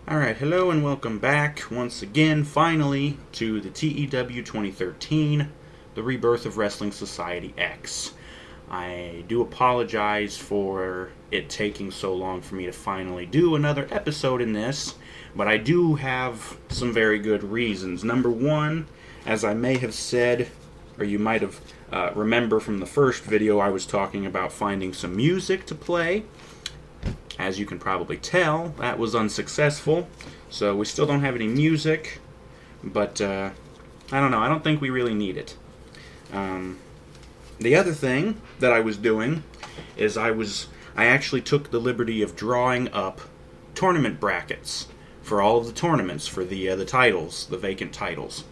Alright, hello and welcome back once again, finally, to the TEW2013, the Rebirth of Wrestling Society X. I do apologize for it taking so long for me to finally do another episode in this, but I do have some very good reasons. Number one, as I may have said, or you might have remember from the first video, I was talking about finding some music to play. As you can probably tell, that was unsuccessful, so we still don't have any music, but I don't know, I don't think we really need it. The other thing that I was doing is I actually took the liberty of drawing up tournament brackets for all of the tournaments for the titles, the vacant titles.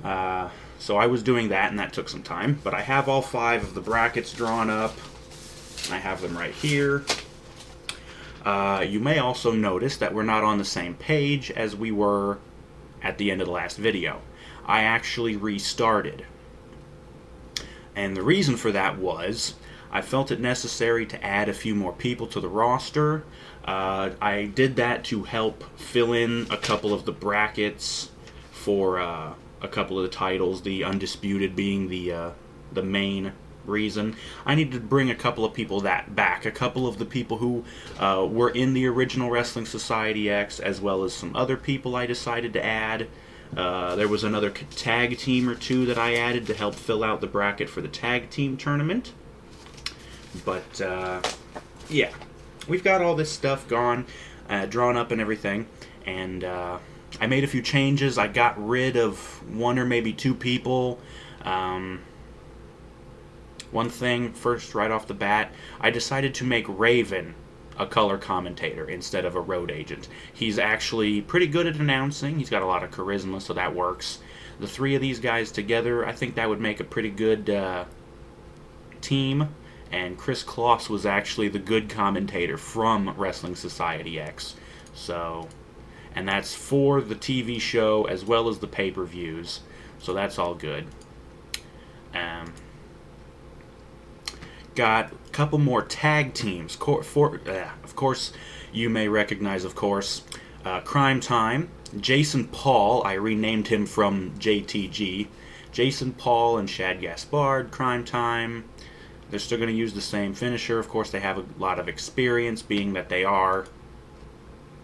So I was doing that, and that took some time, but I have all 5 of the brackets drawn up. I have them right here. You may also notice that we're not on the same page as we were at the end of the last video. I actually restarted. And the reason for that was I felt it necessary to add a few more people to the roster. I did that to help fill in a couple of the brackets for a couple of the titles, the Undisputed being the main reason. I needed to bring a couple of people back, a couple of the people who were in the original Wrestling Society X, as well as some other people I decided to add. There was another tag team or two that I added to help fill out the bracket for the tag team tournament. But yeah, we've got all this stuff drawn up and everything, and I made a few changes. I got rid of 1 or maybe 2 people. One thing first, right off the bat, I decided to make Raven a color commentator instead of a road agent. He's actually pretty good at announcing. He's got a lot of charisma, so that works. The 3 of these guys together, I think that would make a pretty good team. And Chris Kloss was actually the good commentator from Wrestling Society X. So, and that's for the TV show as well as the pay-per-views. So that's all good. Got a couple more tag teams. Of course, you may recognize, Crime Time. Jason Paul, I renamed him from JTG. Jason Paul and Shad Gaspard, Crime Time. They're still going to use the same finisher. Of course, they have a lot of experience, being that they are,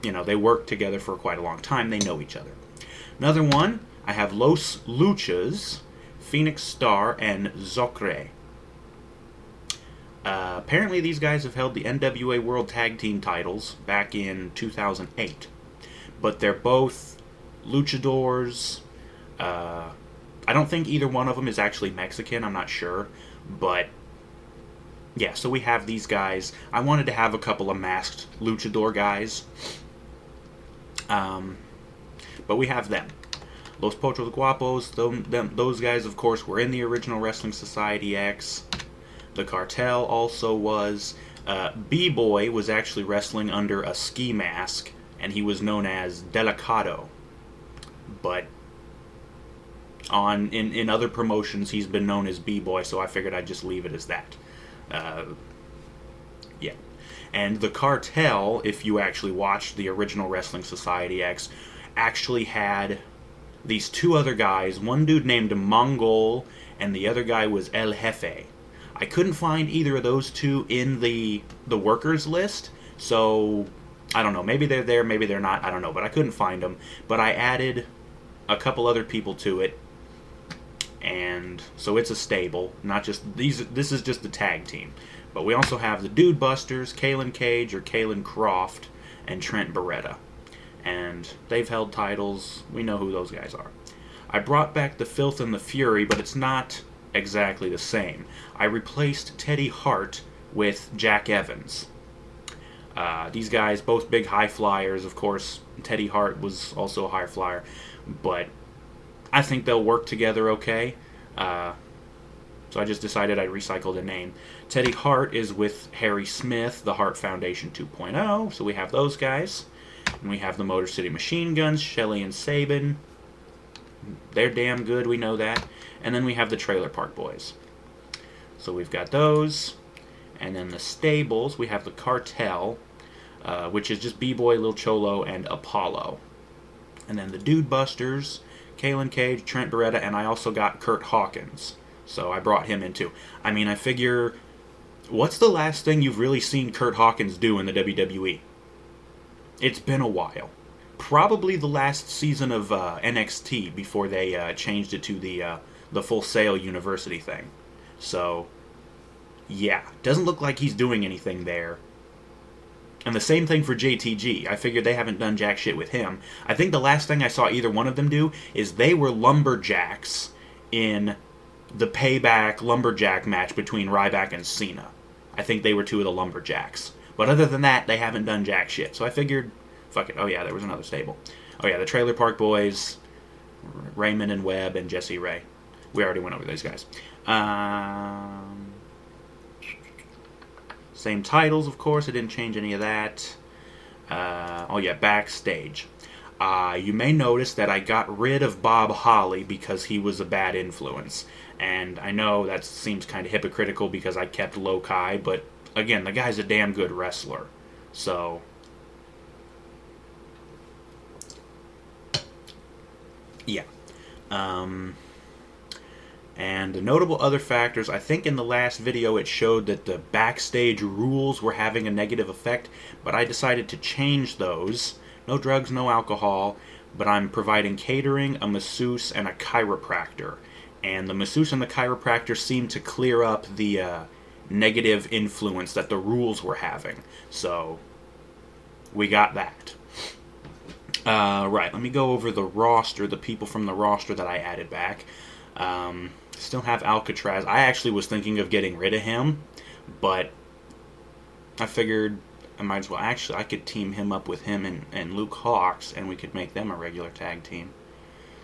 they work together for quite a long time. They know each other. Another one, I have Los Luchas, Phoenix Star, and Zocre. Apparently these guys have held the NWA World Tag Team titles back in 2008. But they're both luchadors. I don't think either one of them is actually Mexican, I'm not sure. But, yeah, so we have these guys. I wanted to have a couple of masked luchador guys. But we have them. Los Potros Guapos, those guys, of course, were in the original Wrestling Society X. The Cartel also was. B-Boy was actually wrestling under a ski mask, and he was known as Delicado. But in other promotions, he's been known as B-Boy, so I figured I'd just leave it as that. Yeah. And the Cartel, if you actually watched the original Wrestling Society X, actually had these 2 other guys. One dude named Mongol, and the other guy was El Jefe. I couldn't find either of those 2 in the workers list, so I don't know. Maybe they're there, maybe they're not. I don't know, but I couldn't find them. But I added a couple other people to it, and so it's a stable. Not just these. This is just the tag team. But we also have the Dude Busters, Kalen Cage or Kalen Croft, and Trent Beretta, and they've held titles. We know who those guys are. I brought back the Filth and the Fury, but it's not exactly the same. I replaced Teddy Hart with Jack Evans. These guys, both big high flyers. Of course, Teddy Hart was also a high flyer, but I think they'll work together okay. So I just decided I'd recycle the name. Teddy Hart is with Harry Smith, the Hart Foundation 2.0, so we have those guys. And we have the Motor City Machine Guns, Shelly and Sabin. They're damn good, we know that. And then we have the Trailer Park Boys. So we've got those. And then the stables, we have the Cartel. which is just B-Boy, Lil Cholo, and Apollo. And then the Dude Busters, Kalen Cage, Trent Beretta, and I also got Kurt Hawkins. So I brought him in too. I mean, I figure, what's the last thing you've really seen Kurt Hawkins do in the WWE? It's been a while. Probably the last season of NXT before they changed it to the Full Sail University thing. So, yeah, doesn't look like he's doing anything there. And the same thing for JTG. I figured they haven't done jack shit with him. I think the last thing I saw either one of them do is they were lumberjacks in the Payback lumberjack match between Ryback and Cena. I think they were two of the lumberjacks. But other than that, they haven't done jack shit. So I figured, fuck it. Oh yeah, there was another stable. Oh yeah, the Trailer Park Boys, Raymond and Webb and Jesse Ray. We already went over those guys. Same titles, of course. I didn't change any of that. Oh yeah, Backstage. You may notice that I got rid of Bob Holly because he was a bad influence. And I know that seems kind of hypocritical because I kept Lokai, but again, the guy's a damn good wrestler. So, yeah. And the notable other factors, I think in the last video it showed that the backstage rules were having a negative effect, but I decided to change those. No drugs, no alcohol, but I'm providing catering, a masseuse, and a chiropractor. And the masseuse and the chiropractor seemed to clear up the negative influence that the rules were having. So, we got that. Right, let me go over the roster, the people from the roster that I added back. Still have Alcatraz. I actually was thinking of getting rid of him, but I figured I might as well. Actually, I could team him up with him and Luke Hawx, and we could make them a regular tag team.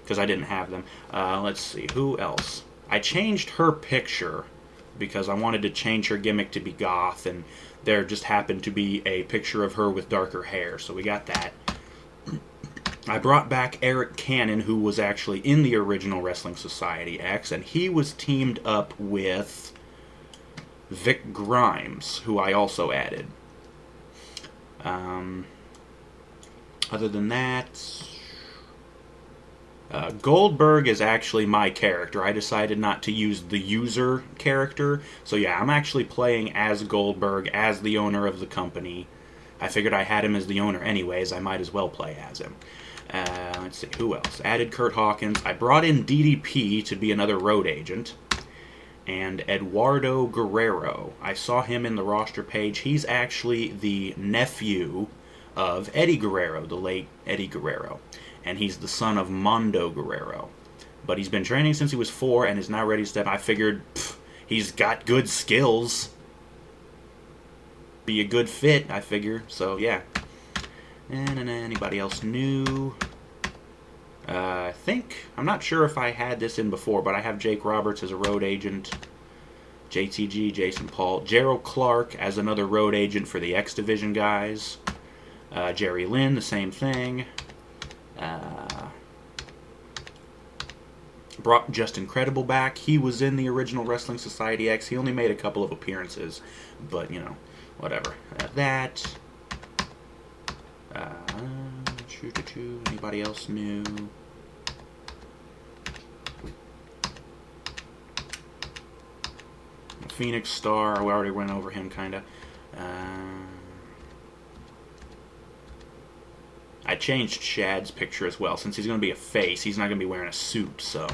Because I didn't have them. Let's see, who else? I changed her picture because I wanted to change her gimmick to be goth, and there just happened to be a picture of her with darker hair, so we got that. I brought back Eric Cannon, who was actually in the original Wrestling Society X, and he was teamed up with Vic Grimes, who I also added. Other than that, Goldberg is actually my character. I decided not to use the user character, so yeah, I'm actually playing as Goldberg, as the owner of the company. I figured I had him as the owner anyways, I might as well play as him. Let's see, who else? Added Kurt Hawkins. I brought in DDP to be another road agent. And Eduardo Guerrero. I saw him in the roster page. He's actually the nephew of Eddie Guerrero, the late Eddie Guerrero. And he's the son of Mondo Guerrero. But he's been training since he was 4 and is now ready to step. I figured, he's got good skills. Be a good fit, I figure. So, yeah. And anybody else new? I think, I'm not sure if I had this in before, but I have Jake Roberts as a road agent, JTG, Jason Paul, Gerald Clark as another road agent for the X Division guys, Jerry Lynn, the same thing, brought Justin Credible back. He was in the original Wrestling Society X. He only made a couple of appearances, but, you know, whatever. That. Anybody else new? Phoenix Star, we already went over him, kind of. I changed Shad's picture as well. Since he's going to be a face, he's not going to be wearing a suit, so.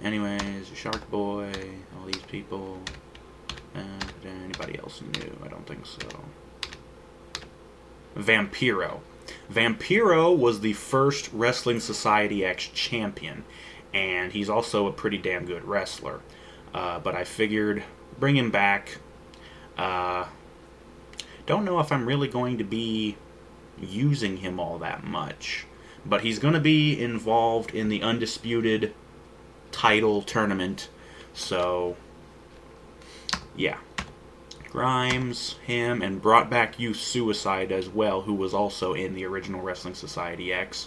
Anyways, Shark Boy, all these people. Anybody else new? I don't think so. Vampiro. Vampiro was the first Wrestling Society X champion, and he's also a pretty damn good wrestler. But I figured bring him back. Don't know if I'm really going to be using him all that much, but he's going to be involved in the Undisputed title tournament, so yeah. Grimes, him, and brought back Youth Suicide as well, who was also in the original Wrestling Society X,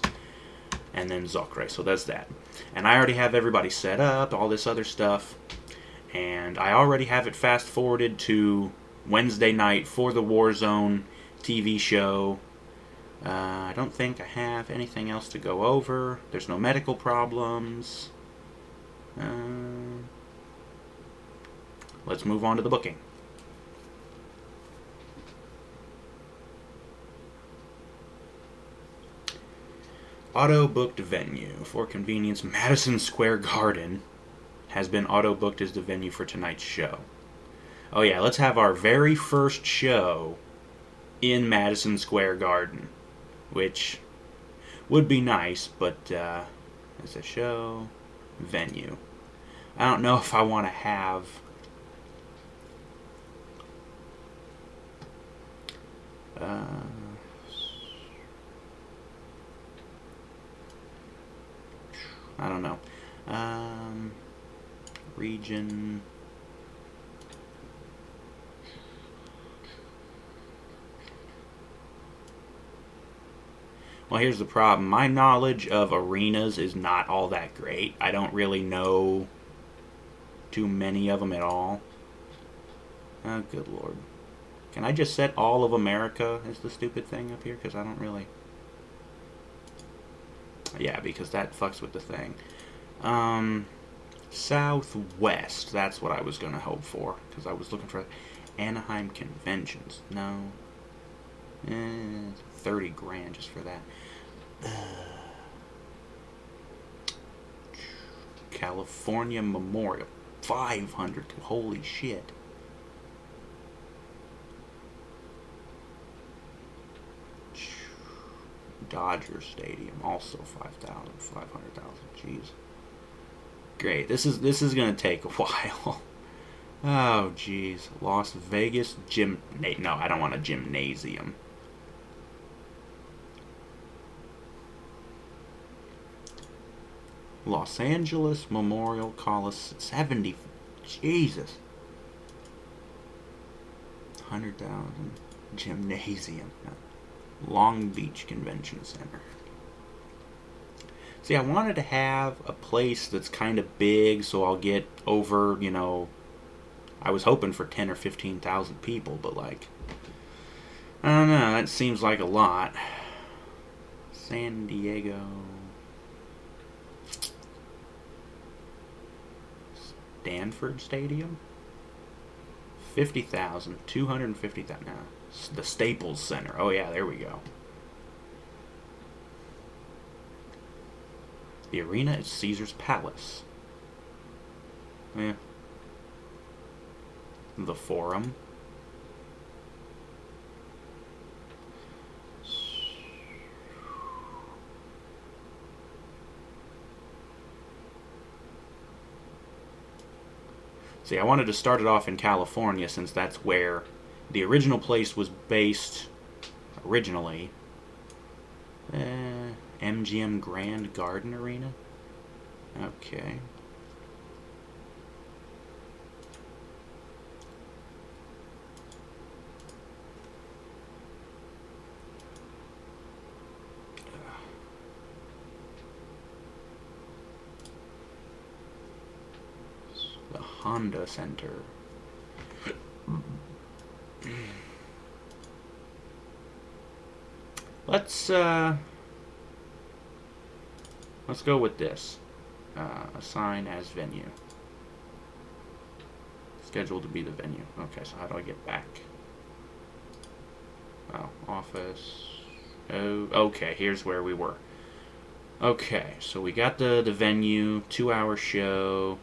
and then Zokre, so that's that. And I already have everybody set up, all this other stuff, and I already have it fast-forwarded to Wednesday night for the Warzone TV show. I don't think I have anything else to go over. There's no medical problems. Let's move on to the booking. Auto-booked venue. For convenience, Madison Square Garden has been auto-booked as the venue for tonight's show. Oh yeah, let's have our very first show in Madison Square Garden, which would be nice, but as a show venue, I don't know if I want to have I don't know. Region. Well, here's the problem. My knowledge of arenas is not all that great. I don't really know too many of them at all. Oh, good lord. Can I just set all of America as the stupid thing up here? Because I don't really... Yeah, because that fucks with the thing. Southwest. That's what I was going to hope for. Because I was looking for Anaheim Conventions. No. 30 grand just for that. California Memorial. 500. Holy shit. Dodger Stadium, also 5,000, 500,000. Jeez. Great. This is gonna take a while. Oh, jeez. Las Vegas No, I don't want a gymnasium. Los Angeles Memorial Coliseum, 70. Jesus. 100,000. Gymnasium. Long Beach Convention Center. See, I wanted to have a place that's kind of big, so I'll get over, I was hoping for 10 or 15,000 people, but like, I don't know, that seems like a lot. San Diego. Stanford Stadium? 50,000, 250,000. No. The Staples Center. Oh yeah, there we go. The arena is Caesar's Palace. Yeah. The Forum. See, I wanted to start it off in California since that's where the original place was based originally. MGM Grand Garden Arena? Okay. The Honda Center. Let's go with this. Assign as venue. Scheduled to be the venue. Okay, so how do I get back? Oh, office. Oh, okay, here's where we were. Okay, so we got the venue, 2-hour show.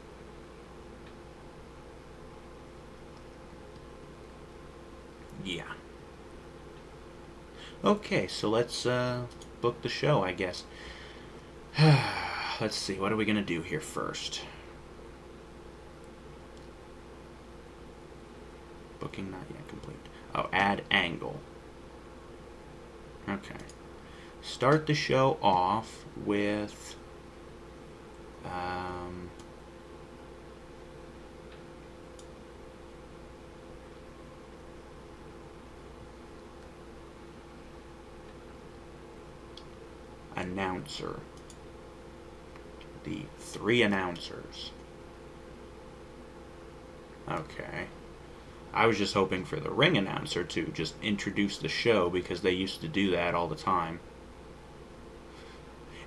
Yeah. Okay, so let's book the show, I guess. Let's see, what are we going to do here first? Booking not yet complete. Oh, add angle. Okay. Start the show off with... announcer. The 3 announcers. Okay. I was just hoping for the ring announcer to just introduce the show, because they used to do that all the time.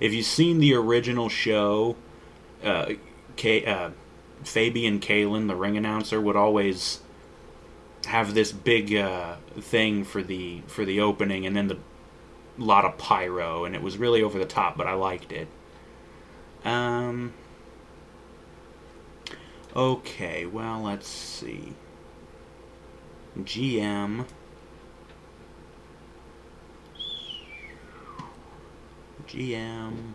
If you've seen the original show, Fabian Kalin, the ring announcer, would always have this big thing for the opening, and then the lot of pyro, and it was really over the top, but I liked it. Okay, well, let's see. GM. GM.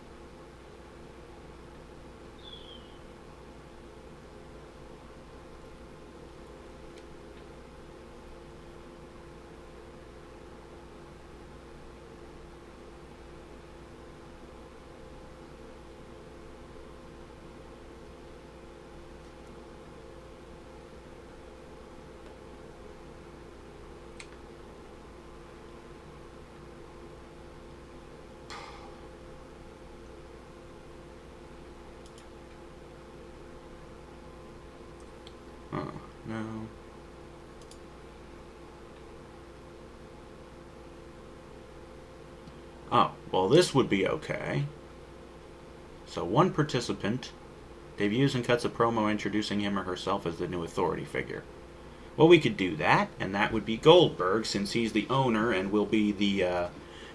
No. Oh, well, this would be okay. So one participant debuts and cuts a promo introducing him or herself as the new authority figure. Well, we could do that, and that would be Goldberg, since he's the owner and will be the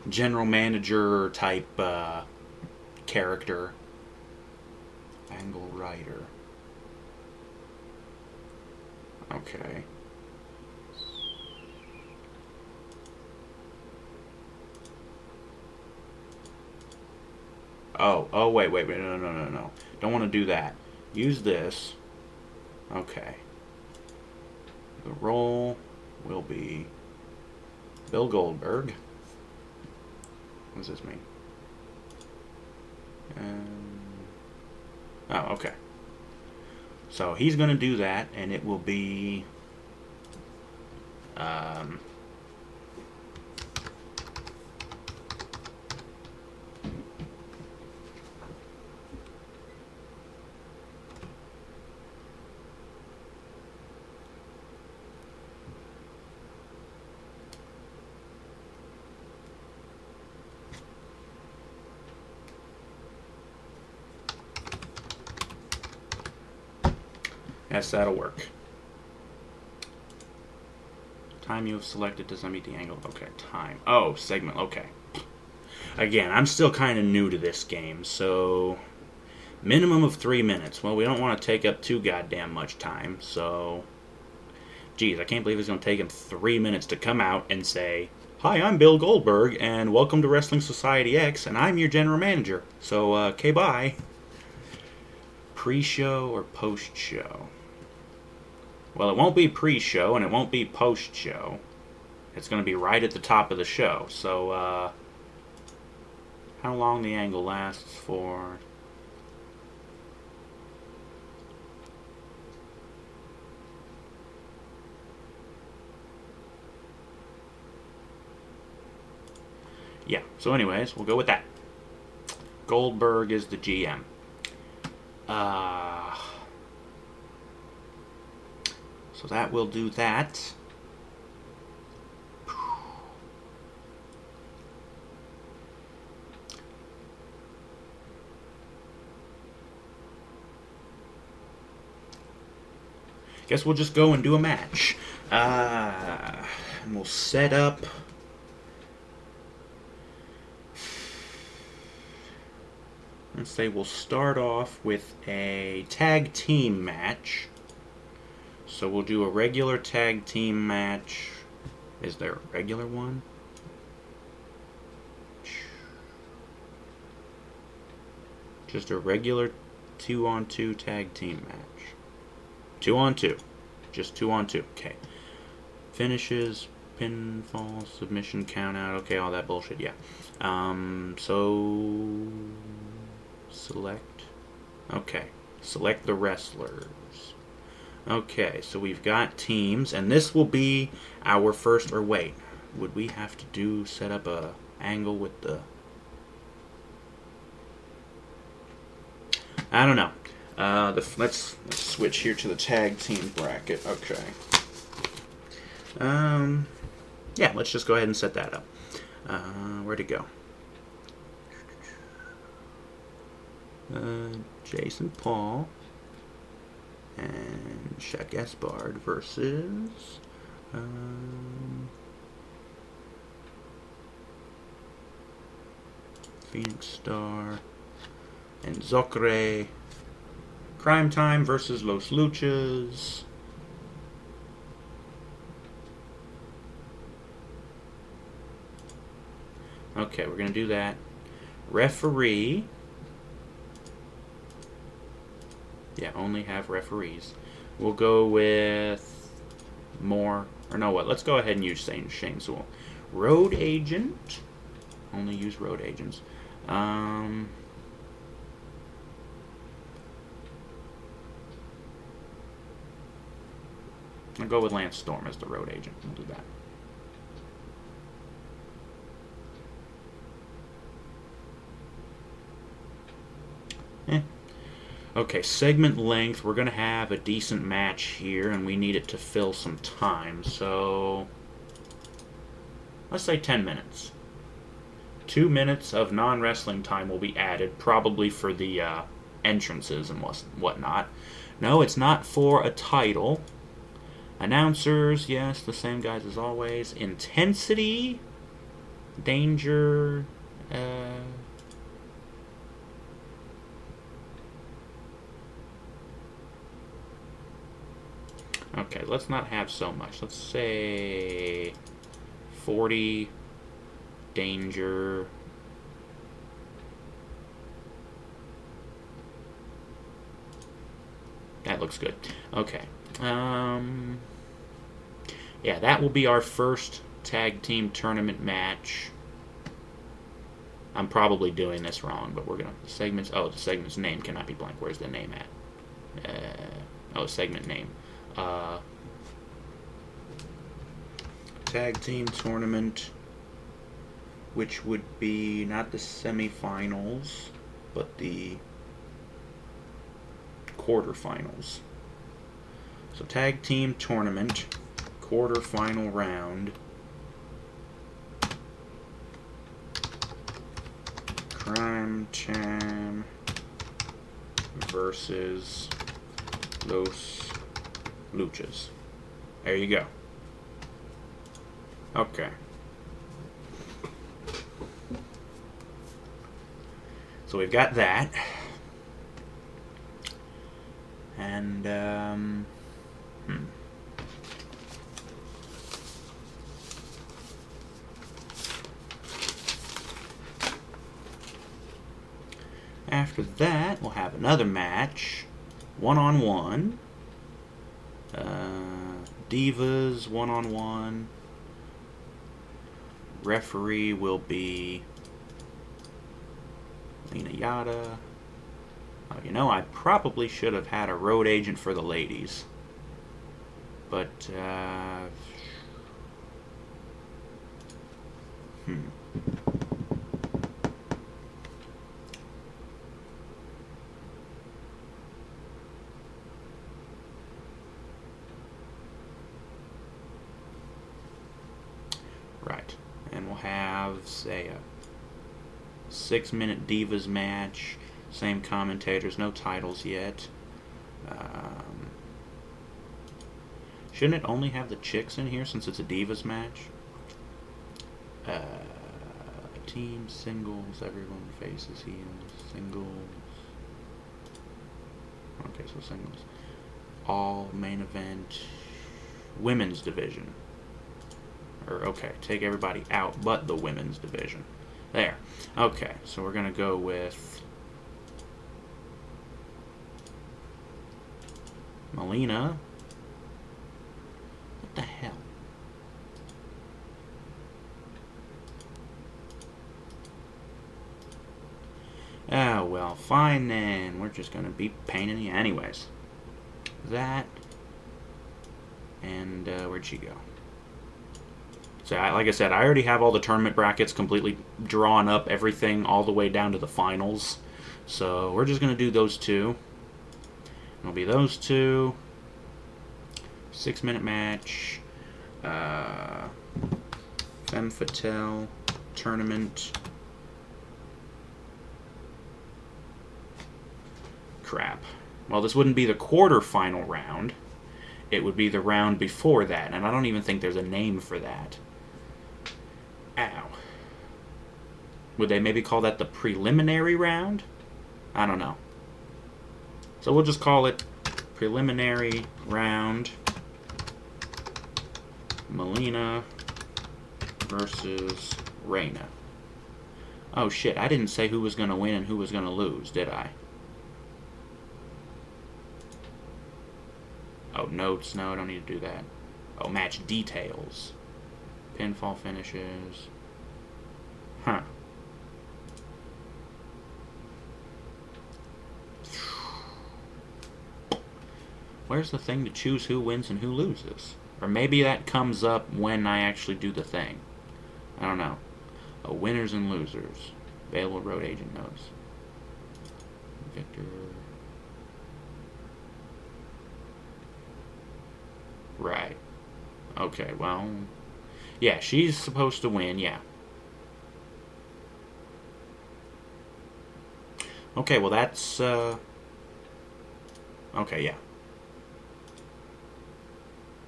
general manager type character. Angle Rider. Okay. Oh, wait, no. Don't want to do that. Use this. Okay. The role will be Bill Goldberg. What does this mean? Oh, okay. So he's going to do that, and it will be... yes, that'll work. Time you have selected does not meet the angle. Okay, time. Oh, segment. Okay. Again, I'm still kind of new to this game, so... minimum of 3 minutes. Well, we don't want to take up too goddamn much time, so... Geez, I can't believe it's going to take him 3 minutes to come out and say, "Hi, I'm Bill Goldberg, and welcome to Wrestling Society X, and I'm your general manager. So, okay, bye." Pre-show or post-show? Well, it won't be pre-show, and it won't be post-show. It's going to be right at the top of the show. So, how long the angle lasts for... yeah, so anyways, we'll go with that. Goldberg is the GM. So that will do that. Guess we'll just go and do a match. And we'll set up... let's say we'll start off with a tag team match. So we'll do a regular tag team match. Is there a regular one? Just a regular 2-on-2 tag team match. 2-on-2. Just 2-on-2. Okay. Finishes, pinfall, submission, count out. Okay, all that bullshit. Yeah. So select. Okay. Select the wrestlers. Okay, so we've got teams, and this will be our first, or wait, would we have to set up a angle with the... I don't know. Let's switch here to the tag team bracket. Okay. Yeah, let's just go ahead and set that up. Where'd it go? Jason Paul and Shaq Gaspard versus Phoenix Star and Zocre. Crime Time versus Los Luchas. Okay, we're going to do that. Referee. Yeah, only have referees. We'll go with more. Or no, what? Let's go ahead and use Shane Sewell. Road Agent. Only use road agents. I'll go with Lance Storm as the road agent. We'll do that. Okay, segment length. We're going to have a decent match here, and we need it to fill some time. So, let's say 10 minutes. 2 minutes of non-wrestling time will be added, probably for the entrances and whatnot. No, it's not for a title. Announcers, yes, the same guys as always. Intensity, Danger, okay, let's not have so much. Let's say 40, Danger. That looks good. Okay. Yeah, that will be our first tag team tournament match. I'm probably doing this wrong, but we're gonna segments. Oh, the segment's name cannot be blank. Where's the name at? Segment name. Tag team tournament, which would be not the semifinals, but the quarterfinals. So tag team tournament, quarterfinal round. Crime Time versus Los Luchas. There you go. Okay. So we've got that. And, After that, we'll have another match. One-on-one. Divas, one-on-one. Referee will be Lena Yada. Oh, you know, I probably should have had a road agent for the ladies. But, Right. And we'll have, say, a 6-minute Divas match. Same commentators, no titles yet. Shouldn't it only have the chicks in here since it's a Divas match? Team, singles, everyone faces heels, singles. Okay, so singles. All main event, women's division. Okay, take everybody out but the women's division. There. Okay, so we're going to go with Melina. What the hell? Oh, well, fine then. We're just going to be pain in the... Anyways. That. And where'd she go? So, like I said, I already have all the tournament brackets completely drawn up, everything all the way down to the finals. So, we're just going to do those two. It'll be those two. 6-minute match. Femme Fatale Tournament. Crap. Well, this wouldn't be the quarterfinal round. It would be the round before that, and I don't even think there's a name for that. Ow. Would they maybe call that the preliminary round? I don't know. So we'll just call it preliminary round. Melina versus Reina. Oh shit, I didn't say who was going to win and who was going to lose, did I? Oh, notes. No, I don't need to do that. Oh, match details. Pinfall finishes. Huh. Where's the thing to choose who wins and who loses? Or maybe that comes up when I actually do the thing. I don't know. Oh, winners and losers. Available road agent notes. Victor. Right. Okay, well... yeah, she's supposed to win, yeah. Okay, well that's... okay, yeah.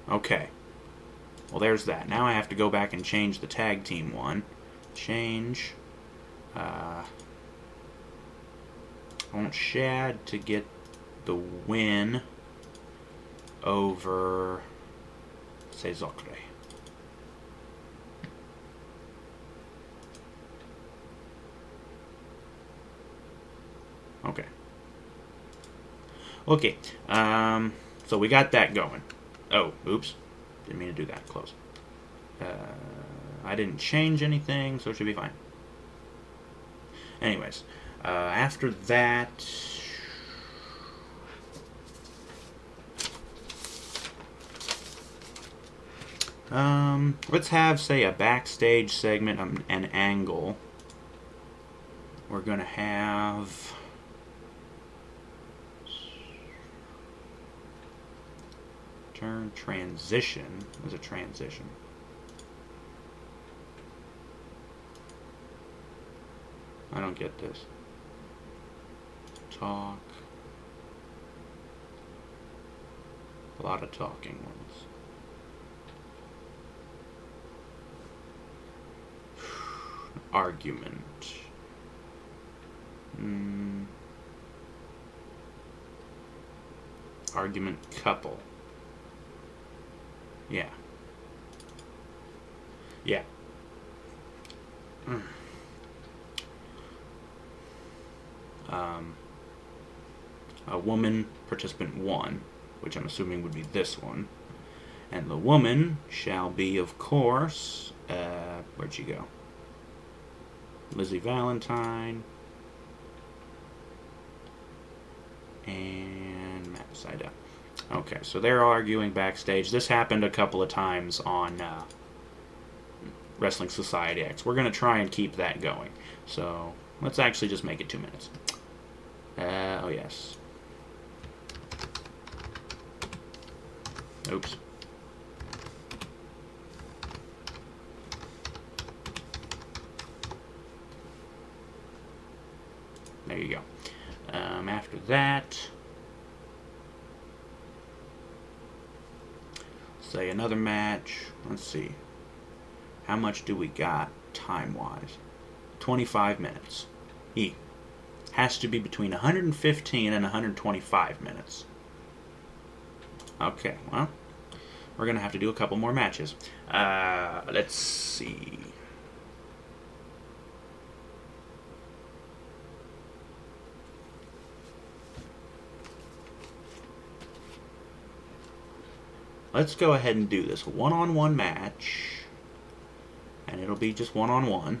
Okay. Well, there's that. Now I have to go back and change the tag team one. Change. I want Shad to get the win over Sezokre. Okay. Okay. So we got that going. Oh, oops. Didn't mean to do that. Close. I didn't change anything, so it should be fine. Anyways, after that... let's have, say, a backstage segment, an angle. We're going to have... turn transition. There's a transition. I don't get this. Talk. A lot of talking ones. Argument. Argument couple. Yeah. Yeah. A woman, participant 1, which I'm assuming would be this one. And the woman shall be, of course, where'd she go? Lizzie Valentine. And Matt Seidel. Okay, so they're arguing backstage. This happened a couple of times on Wrestling Society X. We're going to try and keep that going. So let's actually just make it 2 minutes. Oh, yes. Oops. There you go. After that... say another match. Let's see. How much do we got time-wise? 25 minutes. Has to be between 115 and 125 minutes. Okay, well, we're going to have to do a couple more matches. Let's see. Let's go ahead and do this one-on-one match. And it'll be just one-on-one.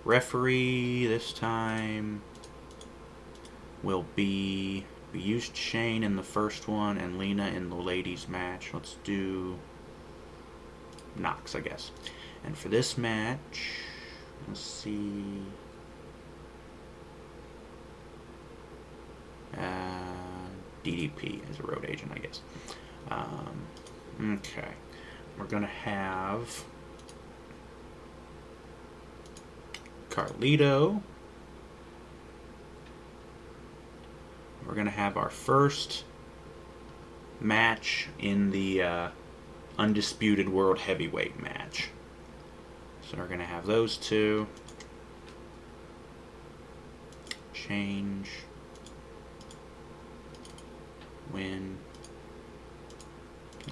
Referee this time will be... we used Shane in the first one and Lena in the ladies match. Let's do Knox, I guess. And for this match, let's see... DDP as a road agent, I guess. Okay. we're going to have Carlito. We're going to have our first match in the Undisputed World Heavyweight match. So we're going to have those two. Change. Win.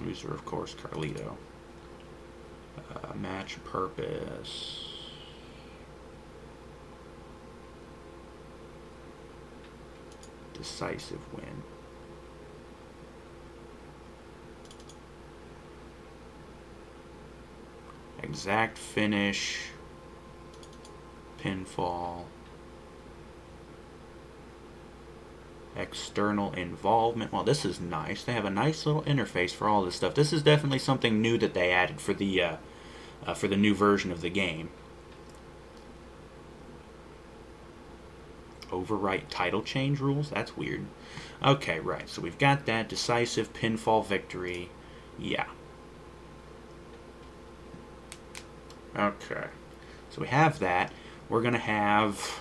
Loser, of course, Carlito. Match purpose. Decisive win. Exact finish. Pinfall. External involvement. Well, this is nice. They have a nice little interface for all this stuff. This is definitely something new that they added for the new version of the game. Overwrite title change rules? That's weird. Okay, right. So we've got that. Decisive pinfall victory. Yeah. Okay. So we have that. We're going to have...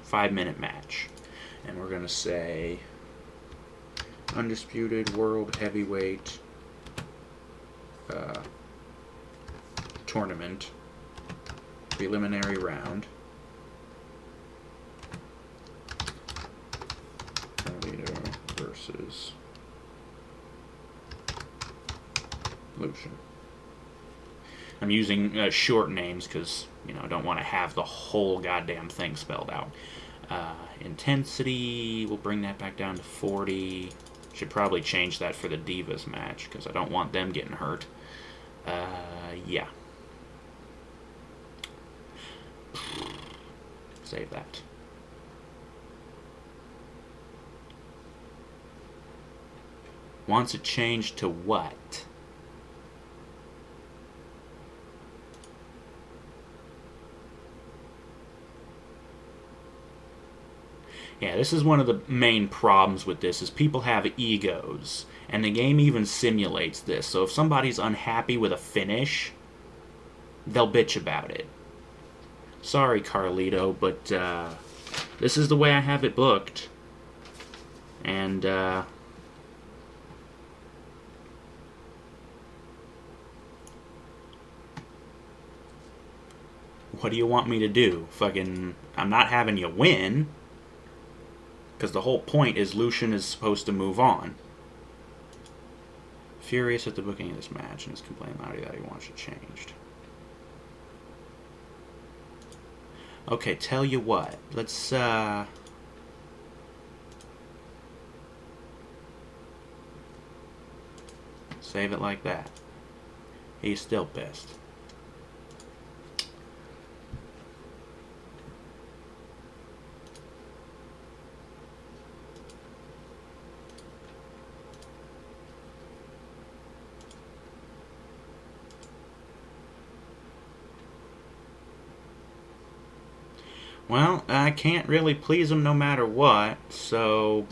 five-minute match. And we're going to say... Undisputed World Heavyweight... tournament preliminary round. Carlito versus Lucian. I'm using short names because, you know, I don't want to have the whole goddamn thing spelled out. Intensity, we'll bring that back down to 40. Should probably change that for the Divas match because I don't want them getting hurt. Yeah. Save that. Wants it changed to what? Yeah, this is one of the main problems with this, is people have egos. And the game even simulates this. So if somebody's unhappy with a finish, they'll bitch about it. Sorry, Carlito, but this is the way I have it booked. And what do you want me to do? Fucking, I'm not having you win. Because the whole point is Lucian is supposed to move on. Furious at the booking of this match and is complaining loudly that he wants it changed. Okay, tell you what. Let's, save it like that. He's still pissed. Well, I can't really please him no matter what, so...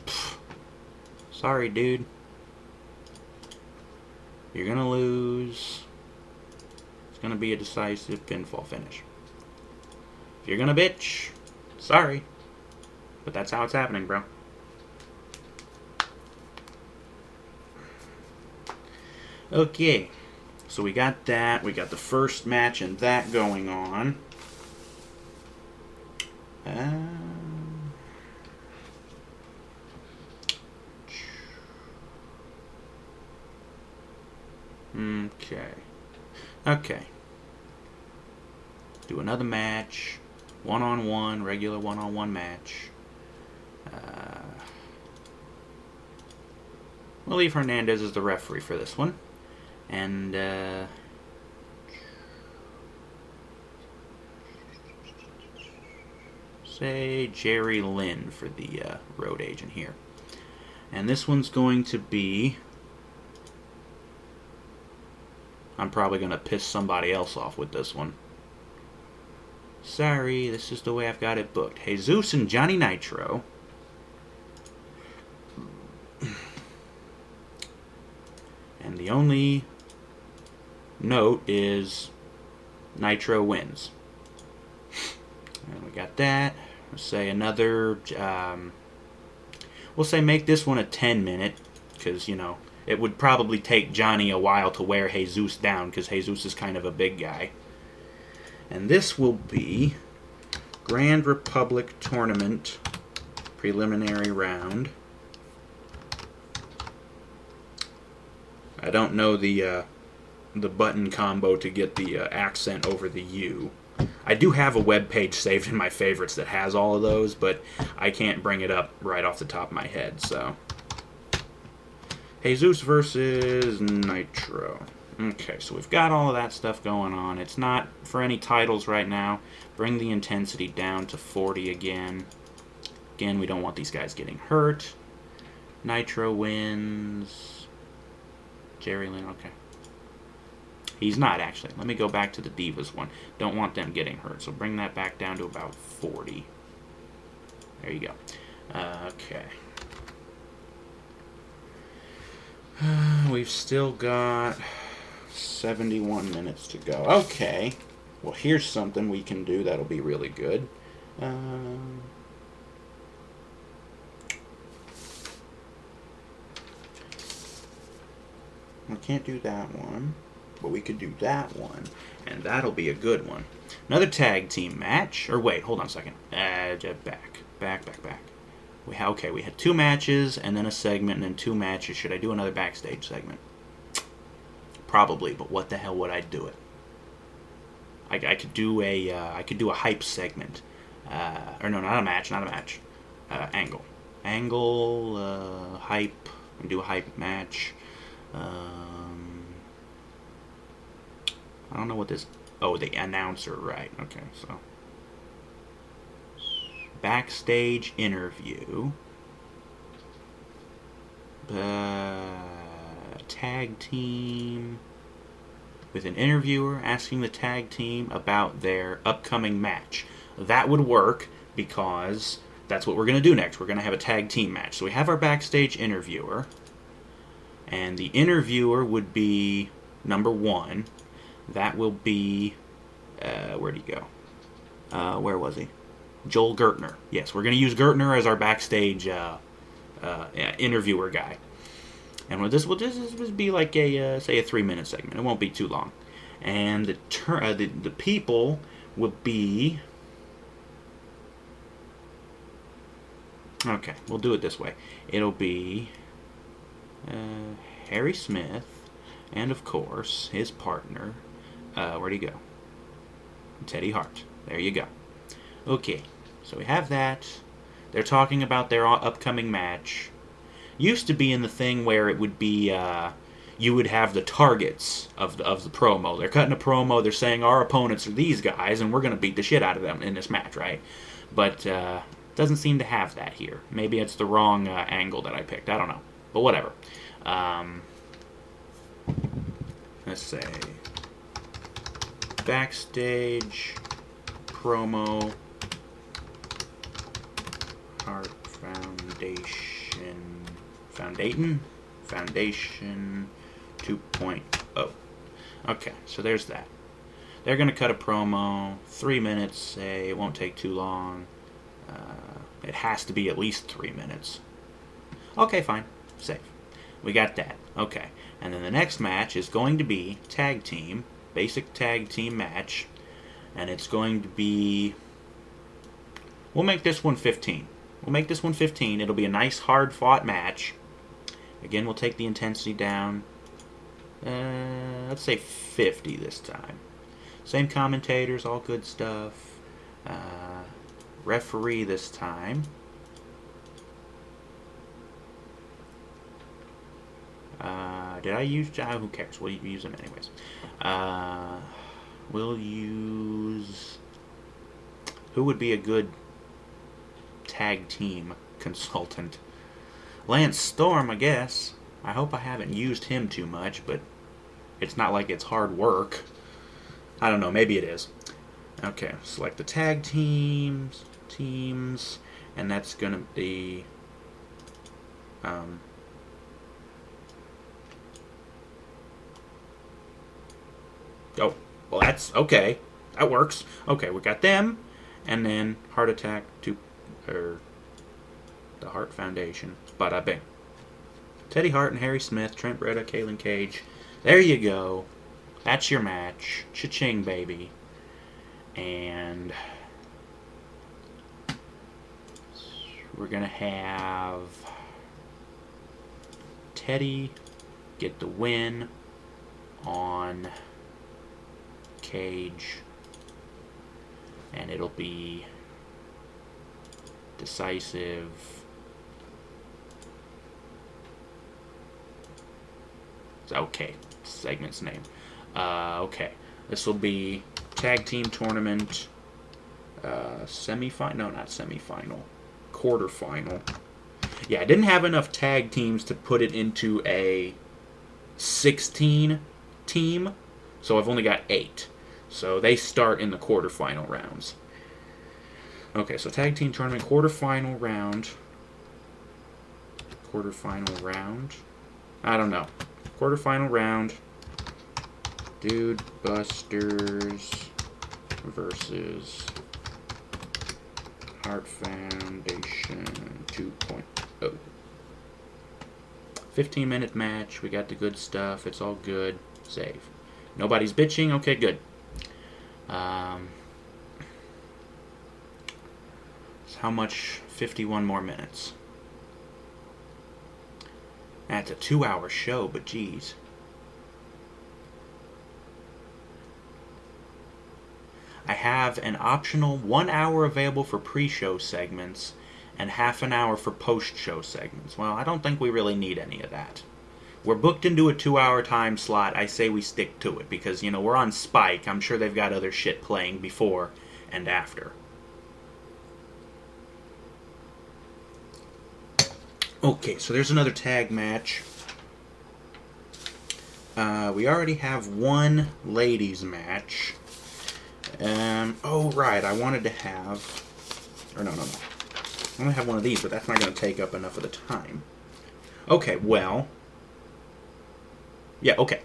sorry, dude. You're gonna lose. It's gonna be a decisive pinfall finish. If you're gonna bitch, sorry. But that's how it's happening, bro. Okay. So we got that. We got the first match and that going on. Okay. Do another match. One-on-one, regular one-on-one match. We'll leave Hernandez as the referee for this one. And, say Jerry Lynn for the road agent here. And this one's going to be... I'm probably going to piss somebody else off with this one. Sorry, this is the way I've got it booked. Jesus and Johnny Nitro And the only note is Nitro wins. And we got that. Let's say another, we'll say make this one a 10-minute, because, you know, it would probably take Johnny a while to wear Jesus down, because Jesus is kind of a big guy. And this will be Grand Republic Tournament preliminary round. I don't know the button combo to get the accent over the U. I do have a web page saved in my favorites that has all of those, but I can't bring it up right off the top of my head. So, Jesus versus Nitro. Okay, so we've got all of that stuff going on. It's not for any titles right now. Bring the intensity down to 40 again. Again, we don't want these guys getting hurt. Nitro wins. Jerry Lynn, okay. He's not, actually. Let me go back to the Divas one. Don't want them getting hurt, so bring that back down to about 40. There you go. Okay. We've still got 71 minutes to go. Okay. Well, here's something we can do that'll be really good. I can't do that one, but we could do that one, and that'll be a good one. Another tag team match. Or wait, hold on a second. Back. Okay, we had 2 matches, and then a segment, and then 2 matches. Should I do another backstage segment? Probably, but what the hell would I do it? I could do a hype segment, or no, not a match. Angle, hype. And do a hype match. I don't know what this. Oh, the announcer, right? Okay, so backstage interview. Tag team with an interviewer asking the tag team about their upcoming match. That would work because that's what we're going to do next. We're going to have a tag team match. So we have our backstage interviewer, and the interviewer would be number 1. That will be, where'd he go? Where was he? Joel Gertner. Yes, we're going to use Gertner as our backstage interviewer guy. And this will just be like say a 3-minute segment. It won't be too long. And the people will be. Okay, we'll do it this way. It'll be Harry Smith, and of course his partner. Where'd he go? Teddy Hart. There you go. Okay, so we have that. They're talking about their upcoming match. Used to be in the thing where it would be, you would have the targets of the promo. They're cutting a promo, they're saying our opponents are these guys, and we're going to beat the shit out of them in this match, right? But, doesn't seem to have that here. Maybe it's the wrong angle that I picked. I don't know. But whatever. Let's say backstage promo Heart Foundation 2.0. Okay, so there's that. They're going to cut a promo, 3 minutes, say. It won't take too long. It has to be at least 3 minutes. Okay, fine. Safe. We got that. Okay. And then the next match is going to be tag team. Basic tag team match. And it's going to be. We'll make this one 15. It'll be a nice, hard-fought match. Again, we'll take the intensity down. Let's say 50 this time. Same commentators, all good stuff. Referee this time. Did I use... who cares? We'll use them anyways. We'll use... Who would be a good tag team consultant? Lance Storm, I guess. I hope I haven't used him too much, but it's not like it's hard work. I don't know, maybe it is. Okay, select the tag teams, and that's gonna be Oh, well, that's okay. That works. Okay, we got them, and then Heart Attack to, the Hart Foundation. Bada bing. Teddy Hart and Harry Smith, Trent Beretta, Kalen Cage. There you go. That's your match. Cha-ching, baby. And we're going to have Teddy get the win on Cage. And it'll be decisive. Okay, segment's name. Okay, this will be tag team tournament semi-final. No, not semi-final. Quarterfinal. Yeah, I didn't have enough tag teams to put it into a 16 team, so I've only got 8. So they start in the quarterfinal rounds. Okay, so tag team tournament quarterfinal round. Quarterfinal round. I don't know. Quarterfinal round. Dude Busters versus Heart Foundation 2.0. 15-minute match. We got the good stuff. It's all good. Save. Nobody's bitching. Okay, good. So how much? 51 more minutes. That's a 2-hour show, but geez. I have an optional 1 hour available for pre-show segments and half an hour for post-show segments. Well, I don't think we really need any of that. We're booked into a 2-hour time slot. I say we stick to it because, we're on Spike. I'm sure they've got other shit playing before and after. Okay, so there's another tag match. We already have one ladies match. Oh, right, I wanted to have... Or no. I want to have one of these, but that's not going to take up enough of the time. Okay, well... Yeah, okay.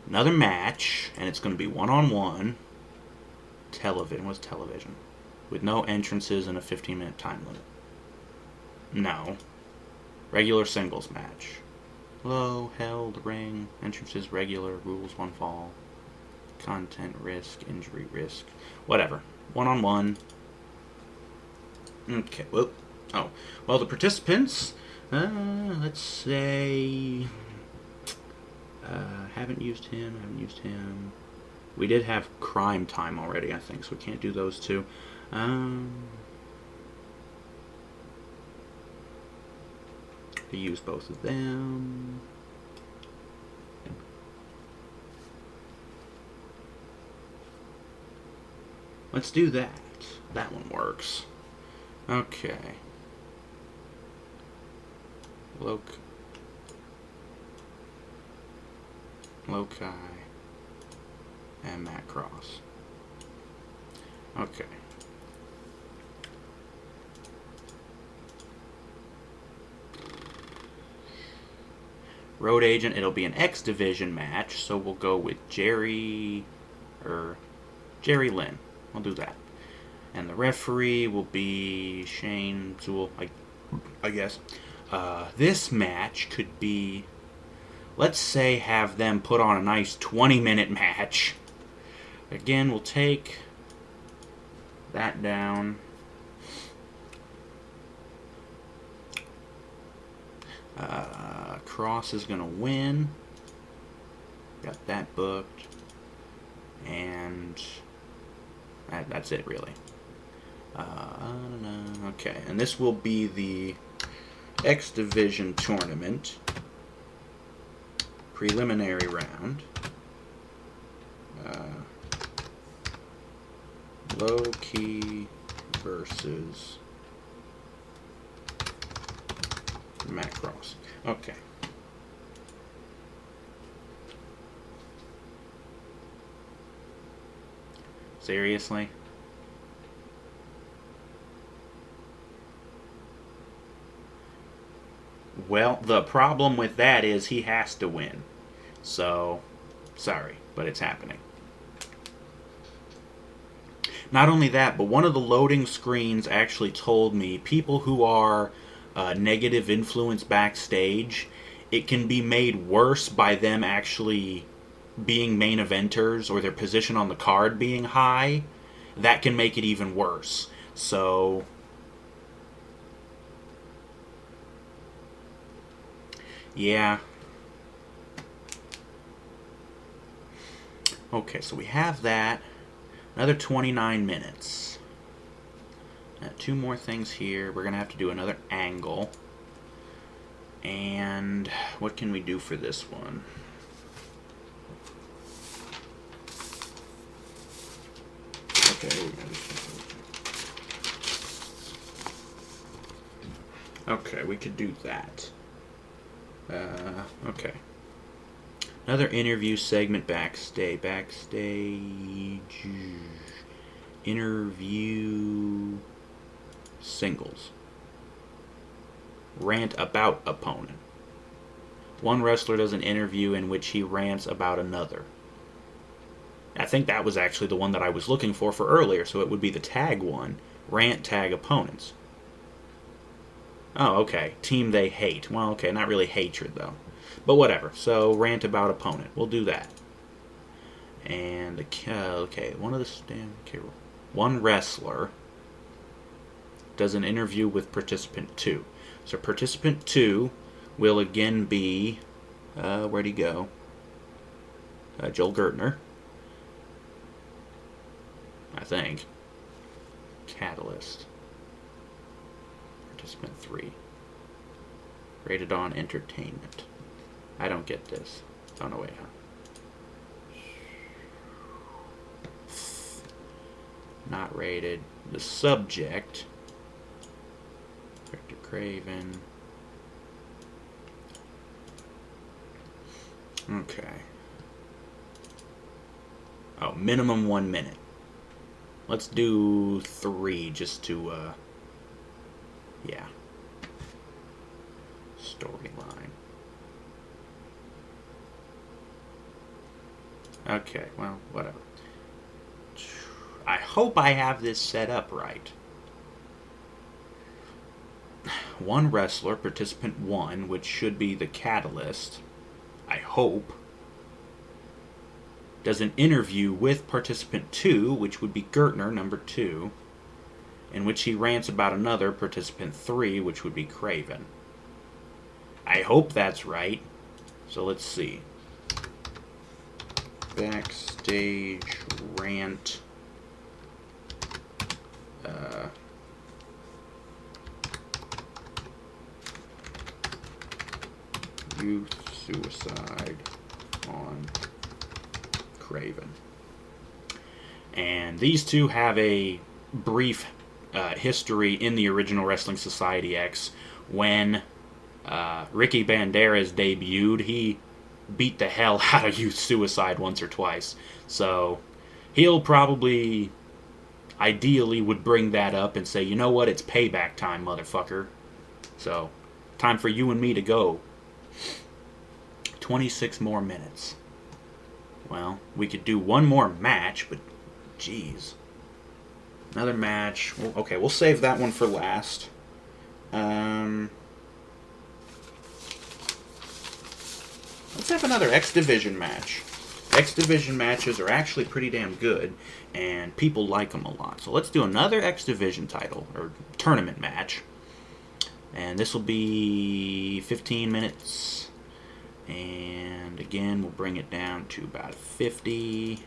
Another match, and it's going to be one-on-one. Television. What's television? With no entrances and a 15-minute time limit. No. Regular singles match. Low, held, ring, entrances regular, rules one fall. Content risk, injury risk. Whatever. One-on-one. Okay, well, the participants, let's say, haven't used him. We did have Crime Time already, I think, so we can't do those two. To use both of them. Let's do that. That one works. Okay. Loci. And Matt Cross. Okay. Road Agent, it'll be an X Division match, so we'll go with Jerry Lynn. I'll do that. And the referee will be Shane Zool, I guess. This match could be, let's say, have them put on a nice 20-minute match. Again, we'll take that down. Cross is going to win. Got that booked. And that's it, really. Okay, and this will be the X Division tournament. Preliminary round. Low-key versus Matt Cross. Okay. Seriously? Well, the problem with that is he has to win. So, sorry, but it's happening. Not only that, but one of the loading screens actually told me people who are negative influence backstage, it can be made worse by them actually being main eventers or their position on the card being high. That can make it even worse. So, yeah. Okay, so we have that. Another 29 minutes. Now, two more things here. We're going to have to do another angle. And what can we do for this one? Okay, okay, we could do that. Okay. Another interview segment backstage. Backstage interview singles. Rant about opponent. One wrestler does an interview in which he rants about another. I think that was actually the one that I was looking for earlier, so it would be the tag one. Rant, tag, opponents. Oh, okay. Team they hate. Well, okay, not really hatred, though. But whatever. So, rant about opponent. We'll do that. And, okay, one wrestler does an interview with participant 2. So, participant 2 will again be, where'd he go? Joel Gertner. I think. Catalyst. Participant 3. Rated on entertainment. I don't get this. Oh, no, wait. Not rated. The subject. Victor Craven. Okay. Oh, minimum 1 minute. Let's do 3 just to, yeah. Storyline. Okay, well, whatever. I hope I have this set up right. One wrestler, participant 1, which should be the Catalyst, I hope, does an interview with participant 2, which would be Gertner, number 2, in which he rants about another, participant 3, which would be Craven. I hope that's right. So let's see. Backstage rant. Youth suicide on Craven. And these two have a brief history in the original Wrestling Society X. When Ricky Banderas debuted, he beat the hell out of Youth Suicide once or twice. So he'll probably, ideally, would bring that up and say, you know what, it's payback time, motherfucker. So, time for you and me to go. 26 more minutes. Well, we could do one more match, but jeez. Another match. Okay, we'll save that one for last. Let's have another X Division match. X Division matches are actually pretty damn good, and people like them a lot. So let's do another X Division title, or tournament match. And this will be 15 minutes. And again, we'll bring it down to about 50.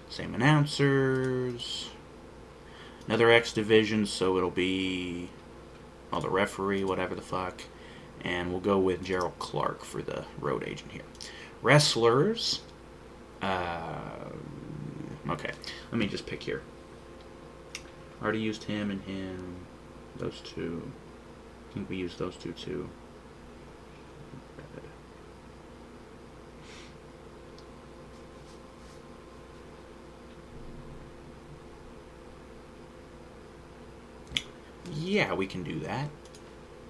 Same announcers. Another X Division, so it'll be, well, the referee, whatever the fuck. And we'll go with Gerald Clark for the road agent here. Wrestlers. Okay, let me just pick here. Already used him and him. Those two. I think we used those two too. Yeah, we can do that.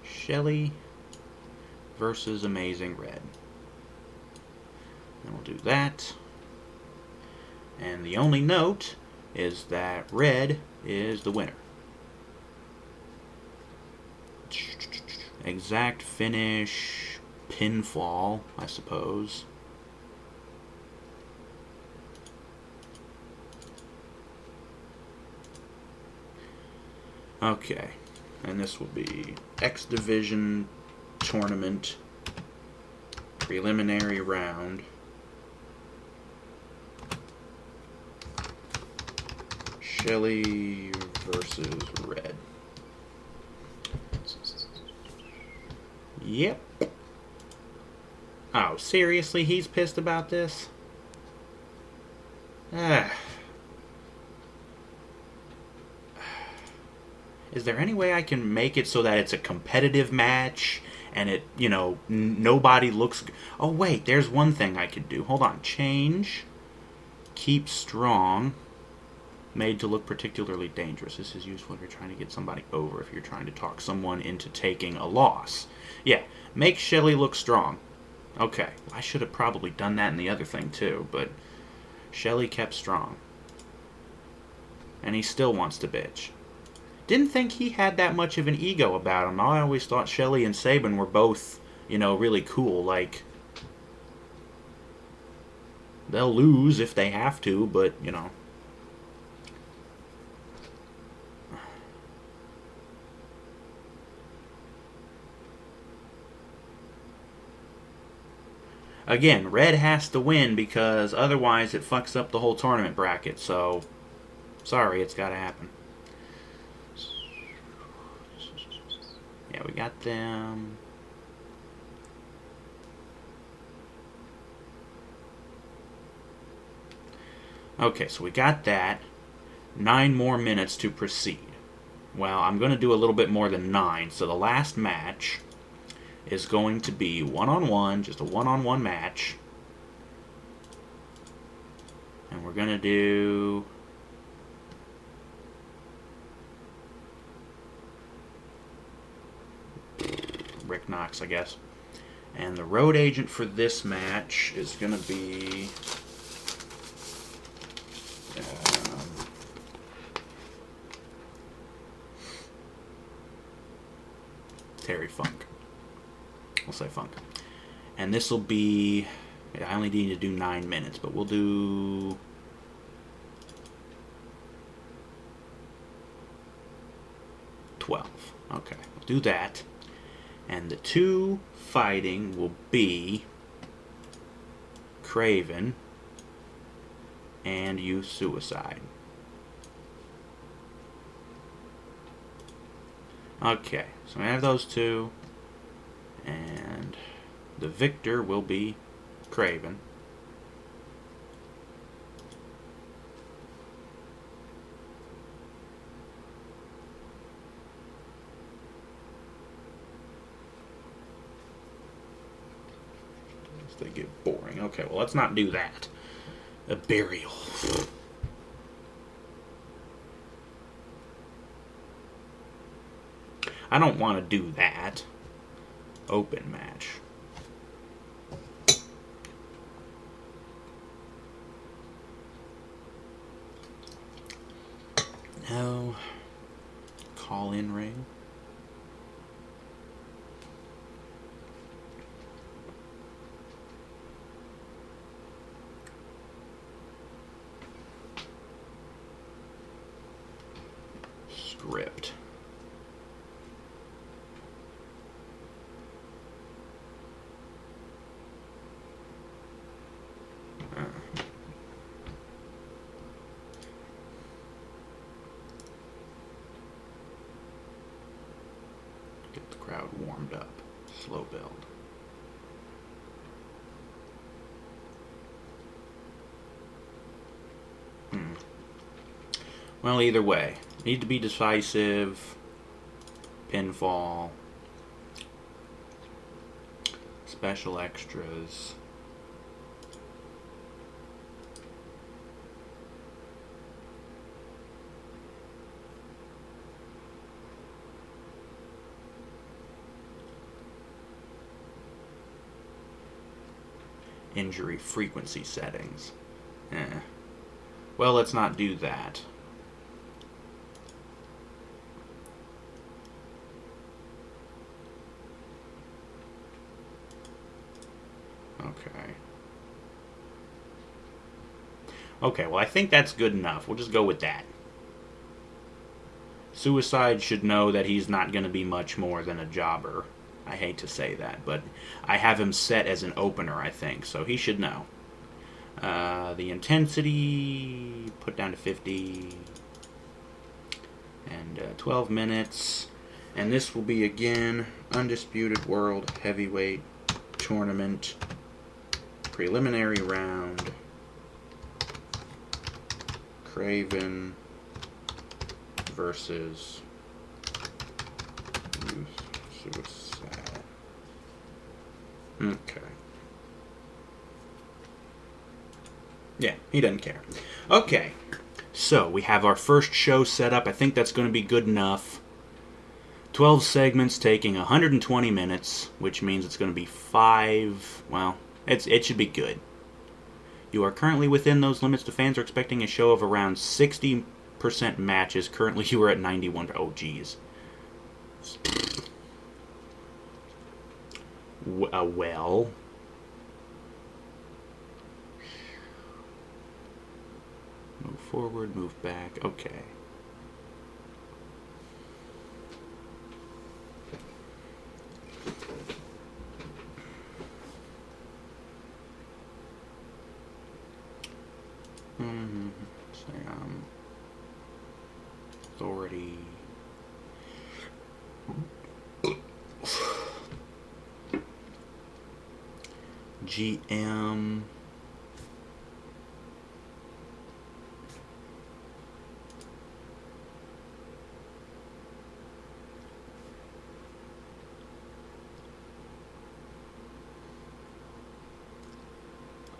Shelly versus Amazing Red. And we'll do that. And the only note is that red is the winner. Exact finish, pinfall, I suppose. Okay, and this will be X Division Tournament Preliminary Round. Shelly versus Red. Yep. Oh, seriously? He's pissed about this? Ah. Is there any way I can make it so that it's a competitive match and it, you know, nobody looks... Oh, wait, there's one thing I could do. Hold on. Change. Keep strong. Made to look particularly dangerous. This is useful if you're trying to get somebody over, if you're trying to talk someone into taking a loss. Yeah, make Shelly look strong. Okay, I should have probably done that in the other thing too, but Shelly kept strong. And he still wants to bitch. Didn't think he had that much of an ego about him. I always thought Shelly and Sabin were both, you know, really cool. Like, they'll lose if they have to, but, you know. Again, red has to win because otherwise it fucks up the whole tournament bracket. So, sorry, it's got to happen. Yeah, we got them. Okay, so we got that. 9 more minutes to proceed. Well, I'm going to do a little bit more than 9. So the last match is going to be one-on-one, just a one-on-one match. And we're going to do... Rick Knox, I guess. And the road agent for this match is going to be... Terry Funk. We'll say Funk. And this will be... I only need to do 9 minutes, but we'll do... 12. Okay, we'll do that. And the 2 fighting will be Craven and Youth Suicide. Okay, so I have those 2. And the victor will be Craven. They get boring. Okay, well, let's not do that. A burial. I don't want to do that. Open match. No. Call-in ring. Script. Get the crowd warmed up. Slow build. Well, either way. Need to be decisive. Pinfall. Special extras. Injury frequency settings. Well, let's not do that. Okay. Okay, well, I think that's good enough. We'll just go with that. Suicide should know that he's not going to be much more than a jobber. I hate to say that, but I have him set as an opener, I think, so he should know. The intensity, put down to 50, and 12 minutes. And this will be, again, Undisputed World Heavyweight Tournament Preliminary Round. Craven versus Suicide. Okay. Yeah, he doesn't care. Okay. So, we have our first show set up. I think that's going to be good enough. 12 segments taking 120 minutes, which means it's going to be 5... Well, it should be good. You are currently within those limits. The fans are expecting a show of around 60% matches. Currently, you are at 91. Oh, geez. Well... Move forward, move back. Okay. Say, authority. GM.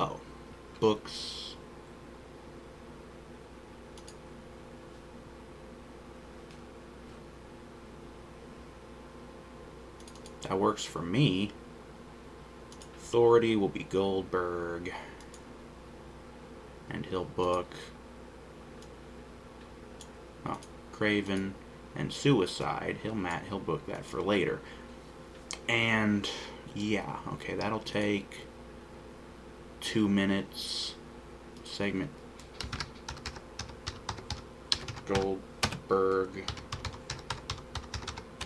Oh, books. That works for me. Authority will be Goldberg. And he'll book... Oh, Craven and Suicide. He'll book that for later. And, yeah, okay, that'll take 2 minutes. Segment. Goldberg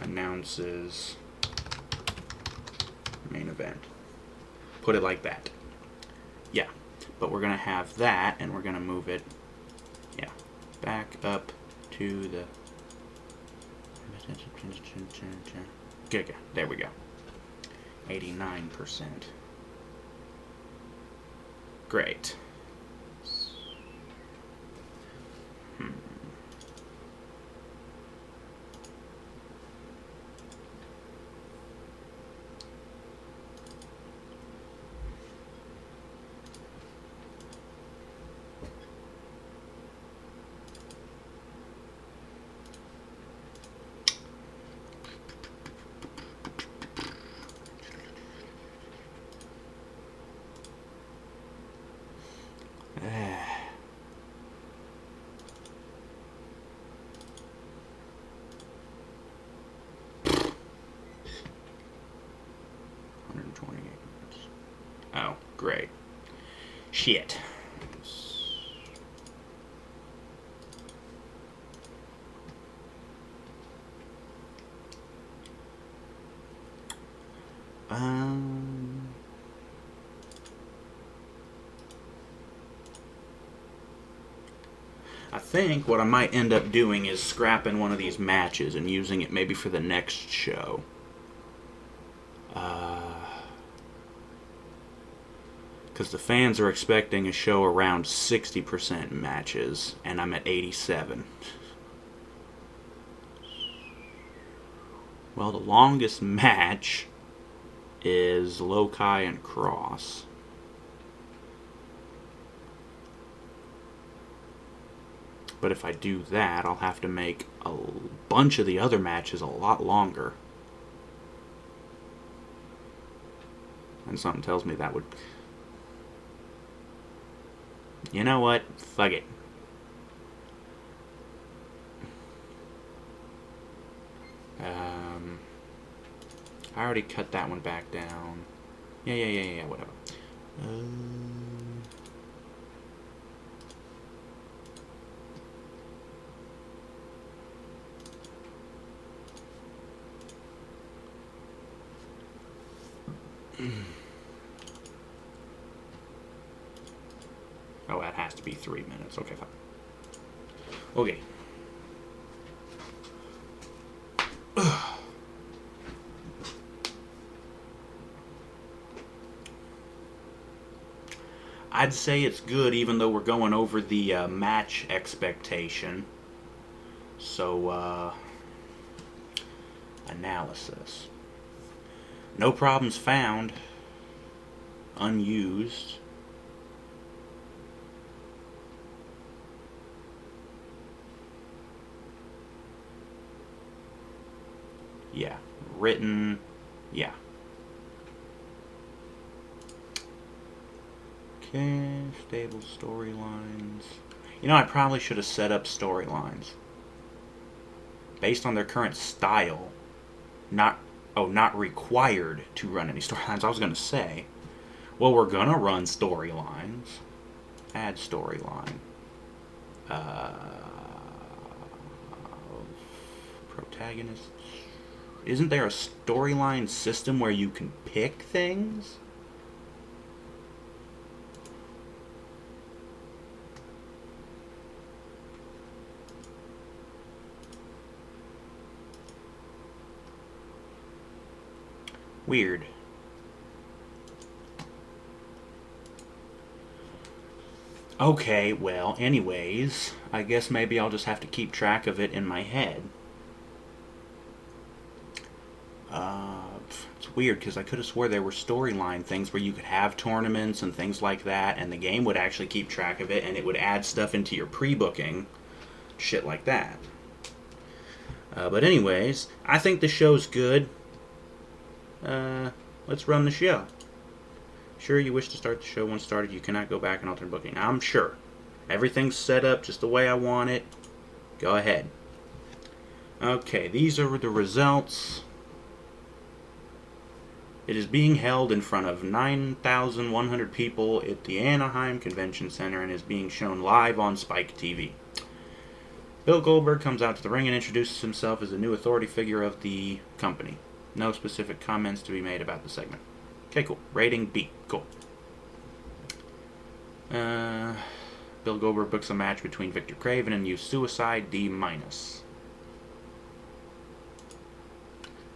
announces main event. Put it like that. Yeah. But we're going to have that, and we're going to move it, yeah, back up to the... There we go. 89%. Great. Oh, great. Shit. I think what I might end up doing is scrapping one of these matches and using it maybe for the next show. Because the fans are expecting a show around 60% matches, and I'm at 87. Well, the longest match is Loci and Cross. But if I do that, I'll have to make a bunch of the other matches a lot longer. And something tells me that would... You know what? Fuck it. already cut that one back down. Yeah, whatever. Oh, that has to be 3 minutes. Okay, fine. Okay. I'd say it's good, even though we're going over the match expectation. So, analysis. No problems found. Unused. Yeah. Written. Yeah. Okay, stable storylines. You know, I probably should have set up storylines based on their current style. Not required to run any storylines. I was going to say, well, we're going to run storylines. Add storyline. Protagonists. Isn't there a storyline system where you can pick things? Weird. Okay, well, anyways, I guess maybe I'll just have to keep track of it in my head. It's weird because I could have swore there were storyline things where you could have tournaments and things like that, and the game would actually keep track of it, and it would add stuff into your pre-booking, shit like that. But anyways, I think the show's good. Let's run the show. Sure, you wish to start the show once started. You cannot go back and alter booking. I'm sure. Everything's set up just the way I want it. Go ahead. Okay, these are the results. It is being held in front of 9,100 people at the Anaheim Convention Center and is being shown live on Spike TV. Bill Goldberg comes out to the ring and introduces himself as the new authority figure of the company. No specific comments to be made about the segment. Okay, cool. Rating B. Cool. Bill Goldberg books a match between Victor Craven and Suicide D-.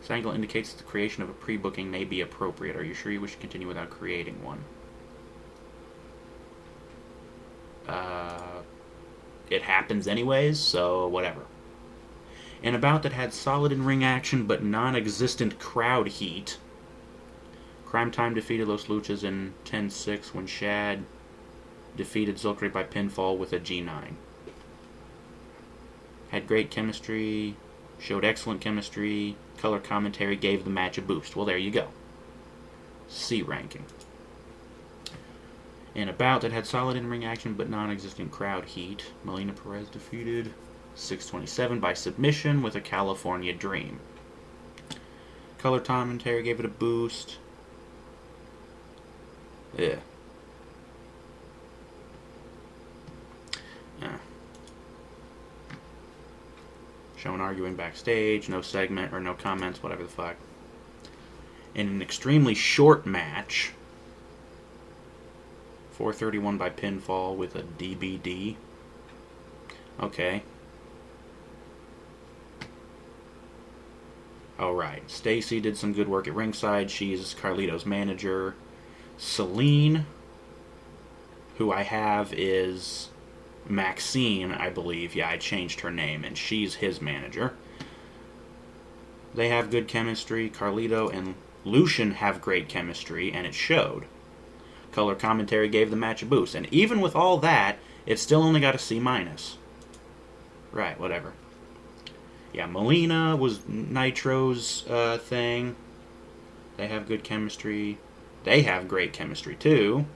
This angle indicates that the creation of a pre-booking may be appropriate. Are you sure you wish to continue without creating one? It happens anyways, so whatever. An bout that had solid in-ring action but non-existent crowd heat. Crime Time defeated Los Luchas in 10-6 when Shad defeated Zulkri by pinfall with a G9. Had great chemistry, showed excellent chemistry, color commentary gave the match a boost. Well, there you go. C ranking. In a bout that had solid in-ring action but non-existent crowd heat, Melina Perez defeated 627 by submission with a California Dream. Color commentary gave it a boost. Yeah. Shown arguing backstage, no segment or no comments, whatever the fuck. In an extremely short match, 431 by pinfall with a DBD. Okay. Alright, Stacy did some good work at ringside. She's Carlito's manager. Celine, who I have, is Maxine, I believe. Yeah, I changed her name, and she's his manager. They have good chemistry. Carlito and Lucian have great chemistry, and it showed. Color commentary gave the match a boost. And even with all that, it still only got a C-. Right, whatever. Yeah, Melina was Nitro's thing. They have good chemistry. They have great chemistry, too.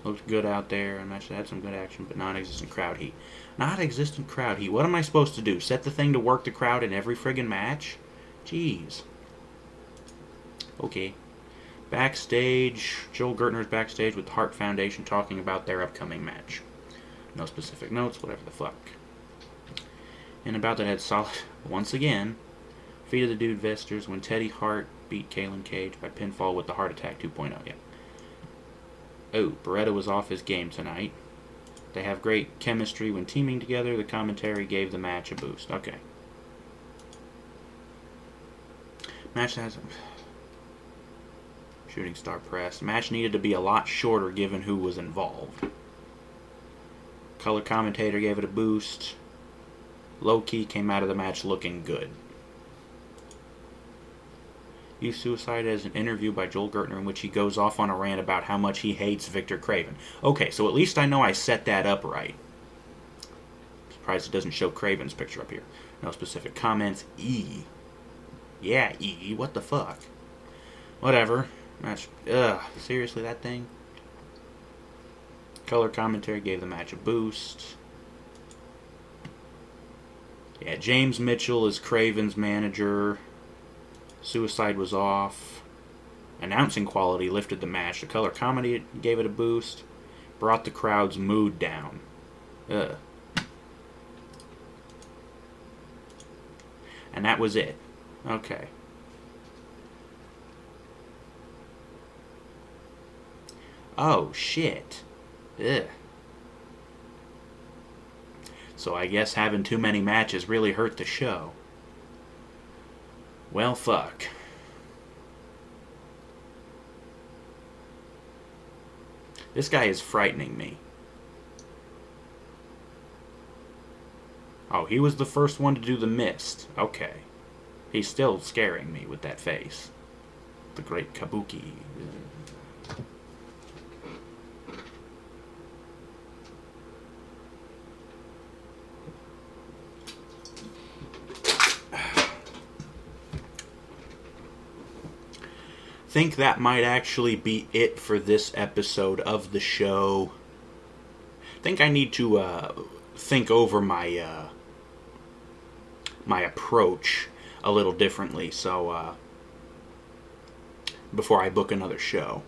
Looked good out there. And actually had some good action, but non-existent crowd heat. Non-existent crowd heat. What am I supposed to do? Set the thing to work the crowd in every friggin' match? Jeez. Okay. Backstage, Joel Gertner's backstage with the Hart Foundation talking about their upcoming match. No specific notes, whatever the fuck. And about that had solid, once again, feet of the Dude Vesters when Teddy Hart beat Kalen Cage by pinfall with the Heart Attack 2.0. Yeah. Oh, Beretta was off his game tonight. They have great chemistry when teaming together. The commentary gave the match a boost. Okay. Match has Shooting Star Press. Match needed to be a lot shorter given who was involved. Color commentator gave it a boost. Low Key came out of the match looking good. Youth Suicide as an interview by Joel Gertner in which he goes off on a rant about how much he hates Victor Craven. Okay, so at least I know I set that up right. Surprised it doesn't show Craven's picture up here. No specific comments. E. Yeah, E. What the fuck? Whatever. Match. Ugh. Seriously, that thing? Color commentary gave the match a boost. Yeah, James Mitchell is Craven's manager. Suicide was off. Announcing quality lifted the match. The color comedy gave it a boost. Brought the crowd's mood down. Ugh. And that was it. Okay. Oh, shit. Ugh. So I guess having too many matches really hurt the show. Well, fuck. This guy is frightening me. Oh, he was the first one to do the mist. Okay. He's still scaring me with that face. The great Kabuki. Think that might actually be it for this episode of the show. Think I need to think over my my approach a little differently. So before I book another show,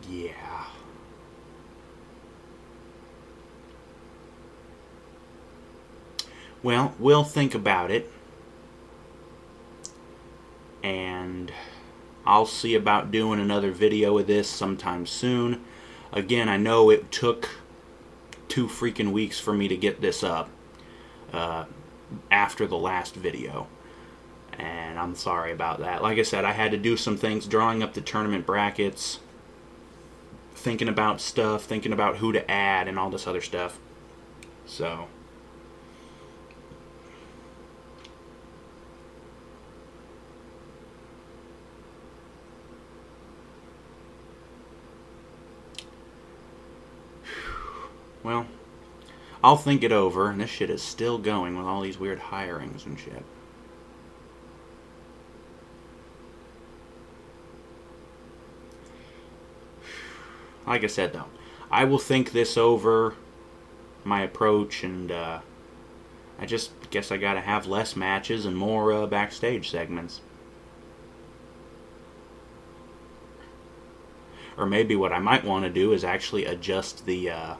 yeah. Well, we'll think about it, and I'll see about doing another video of this sometime soon. Again, I know it took 2 freaking weeks for me to get this up after the last video, and I'm sorry about that. Like I said, I had to do some things, drawing up the tournament brackets, thinking about stuff, thinking about who to add, and all this other stuff. So well, I'll think it over, and this shit is still going with all these weird hirings and shit. Like I said, though, I will think this over, my approach, and I just guess I gotta have less matches and more backstage segments. Or maybe what I might want to do is actually adjust the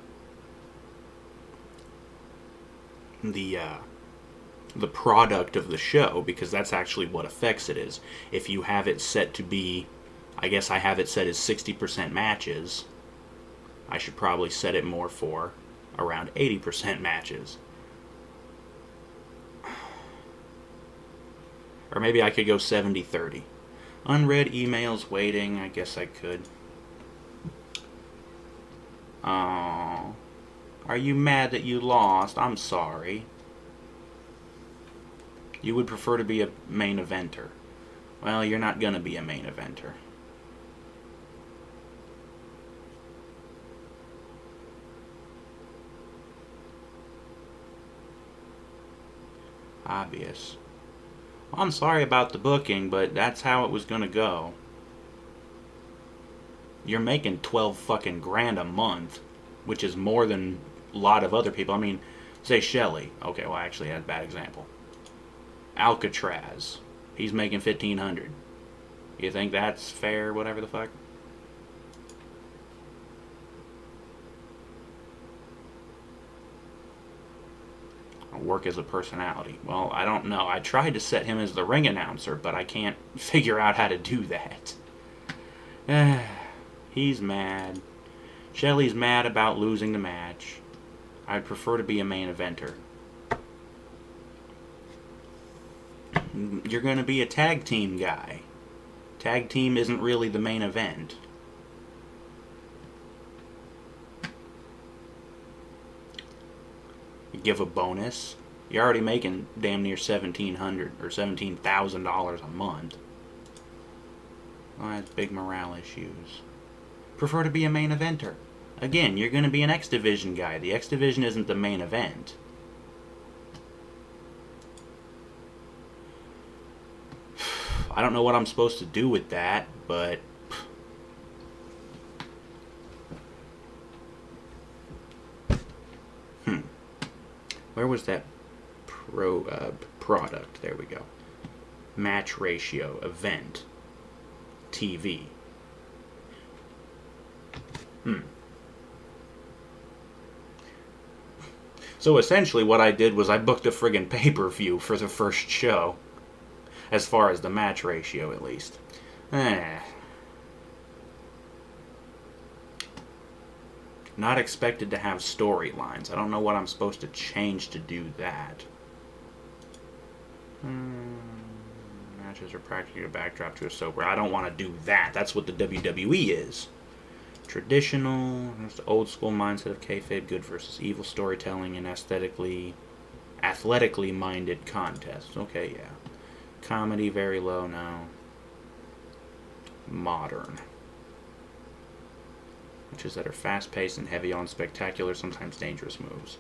product of the show, because that's actually what affects it is. If you have it set to be, I guess I have it set as 60% matches, I should probably set it more for around 80% matches. Or maybe I could go 70-30. Unread emails waiting, I guess I could. Oh, are you mad that you lost? I'm sorry. You would prefer to be a main eventer. Well, you're not gonna be a main eventer. Obvious. Well, I'm sorry about the booking, but that's how it was gonna go. You're making 12 fucking grand a month, which is more than a lot of other people. I mean, say Shelley. Okay, well, actually, that's a bad example. Alcatraz. He's making 1,500. You think that's fair? Whatever the fuck. Work as a personality. Well, I don't know. I tried to set him as the ring announcer, but I can't figure out how to do that. He's mad. Shelley's mad about losing the match. I'd prefer to be a main eventer. You're going to be a tag team guy. Tag team isn't really the main event. You give a bonus. You're already making damn near $1,700 or $17,000 a month. Well, that's big morale issues. Prefer to be a main eventer. Again, you're going to be an X Division guy. The X Division isn't the main event. I don't know what I'm supposed to do with that, but... Where was that product? There we go. Match ratio, event, TV. So essentially what I did was I booked a friggin' pay-per-view for the first show. As far as the match ratio, at least. Not expected to have storylines. I don't know what I'm supposed to change to do that. Matches are practically a backdrop to a soap. I don't want to do that. That's what the WWE is. Traditional, there's the old school mindset of kayfabe, good versus evil storytelling, and athletically minded contests. Okay, yeah. Comedy, very low now. Modern. Matches that are fast-paced and heavy on spectacular, sometimes dangerous moves.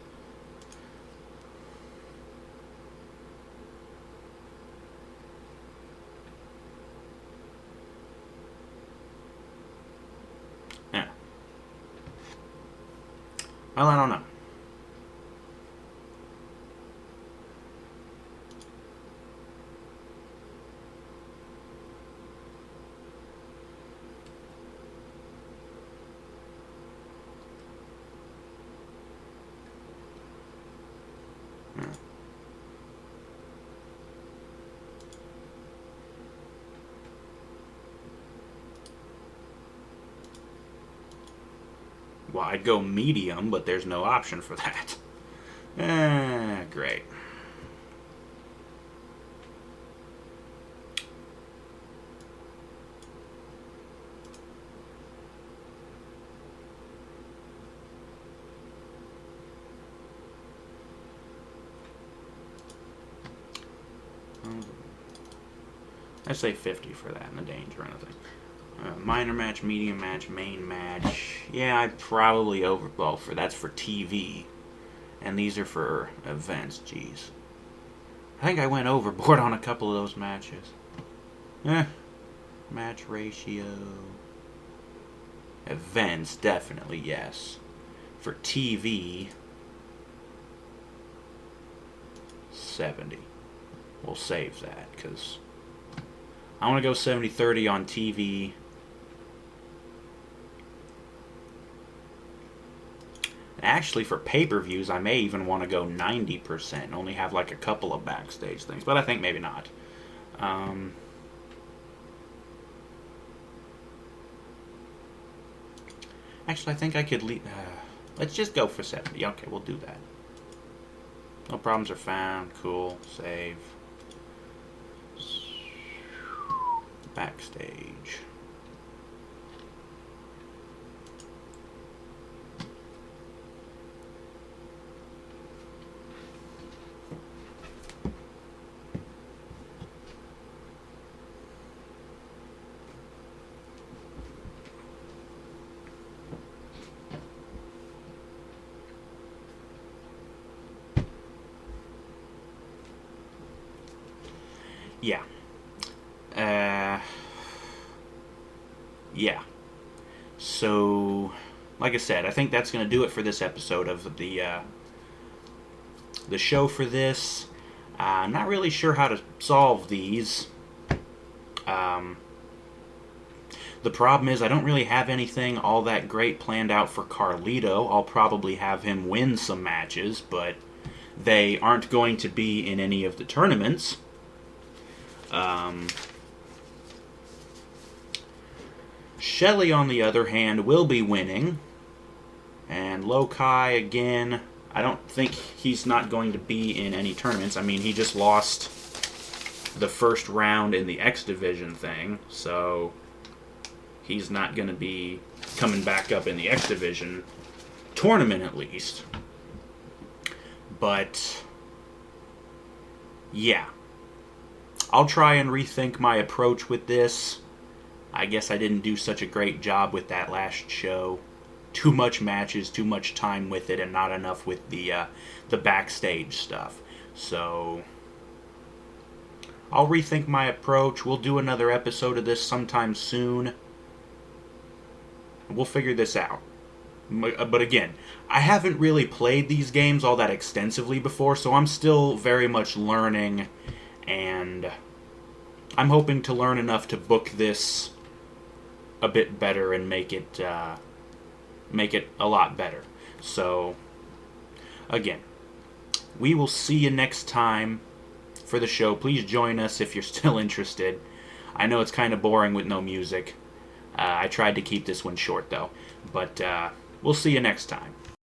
Yeah. Well, I don't know. Well, I'd go medium, but there's no option for that. Great. I say 50 for that and the danger or anything. Minor match, medium match, main match. Yeah, I'd probably that's for TV. And these are for events, jeez. I think I went overboard on a couple of those matches. Match ratio. Events, definitely, yes. For TV, 70. We'll save that, because I want to go 70-30 on TV. Actually, for pay-per-views, I may even want to go 90% and only have like a couple of backstage things, but I think maybe not. Actually, I think I could leave. Let's just go for 70. Okay, we'll do that. No problems are found. Cool. Save. Backstage. Yeah. Yeah. So, like I said, I think that's going to do it for this episode of the show for this. I'm not really sure how to solve these. Um, the problem is I don't really have anything all that great planned out for Carlito. I'll probably have him win some matches, but they aren't going to be in any of the tournaments. Shelly, on the other hand, will be winning. And Lokai, again, I don't think he's not going to be in any tournaments. I mean, he just lost the first round in the X Division thing, so he's not going to be coming back up in the X Division tournament, at least. But, yeah. I'll try and rethink my approach with this. I guess I didn't do such a great job with that last show. Too much matches, too much time with it, and not enough with the backstage stuff. So I'll rethink my approach. We'll do another episode of this sometime soon. We'll figure this out. But again, I haven't really played these games all that extensively before, so I'm still very much learning, and I'm hoping to learn enough to book this a bit better and make it a lot better. So, again, we will see you next time for the show. Please join us if you're still interested. I know it's kind of boring with no music. I tried to keep this one short, though. But we'll see you next time.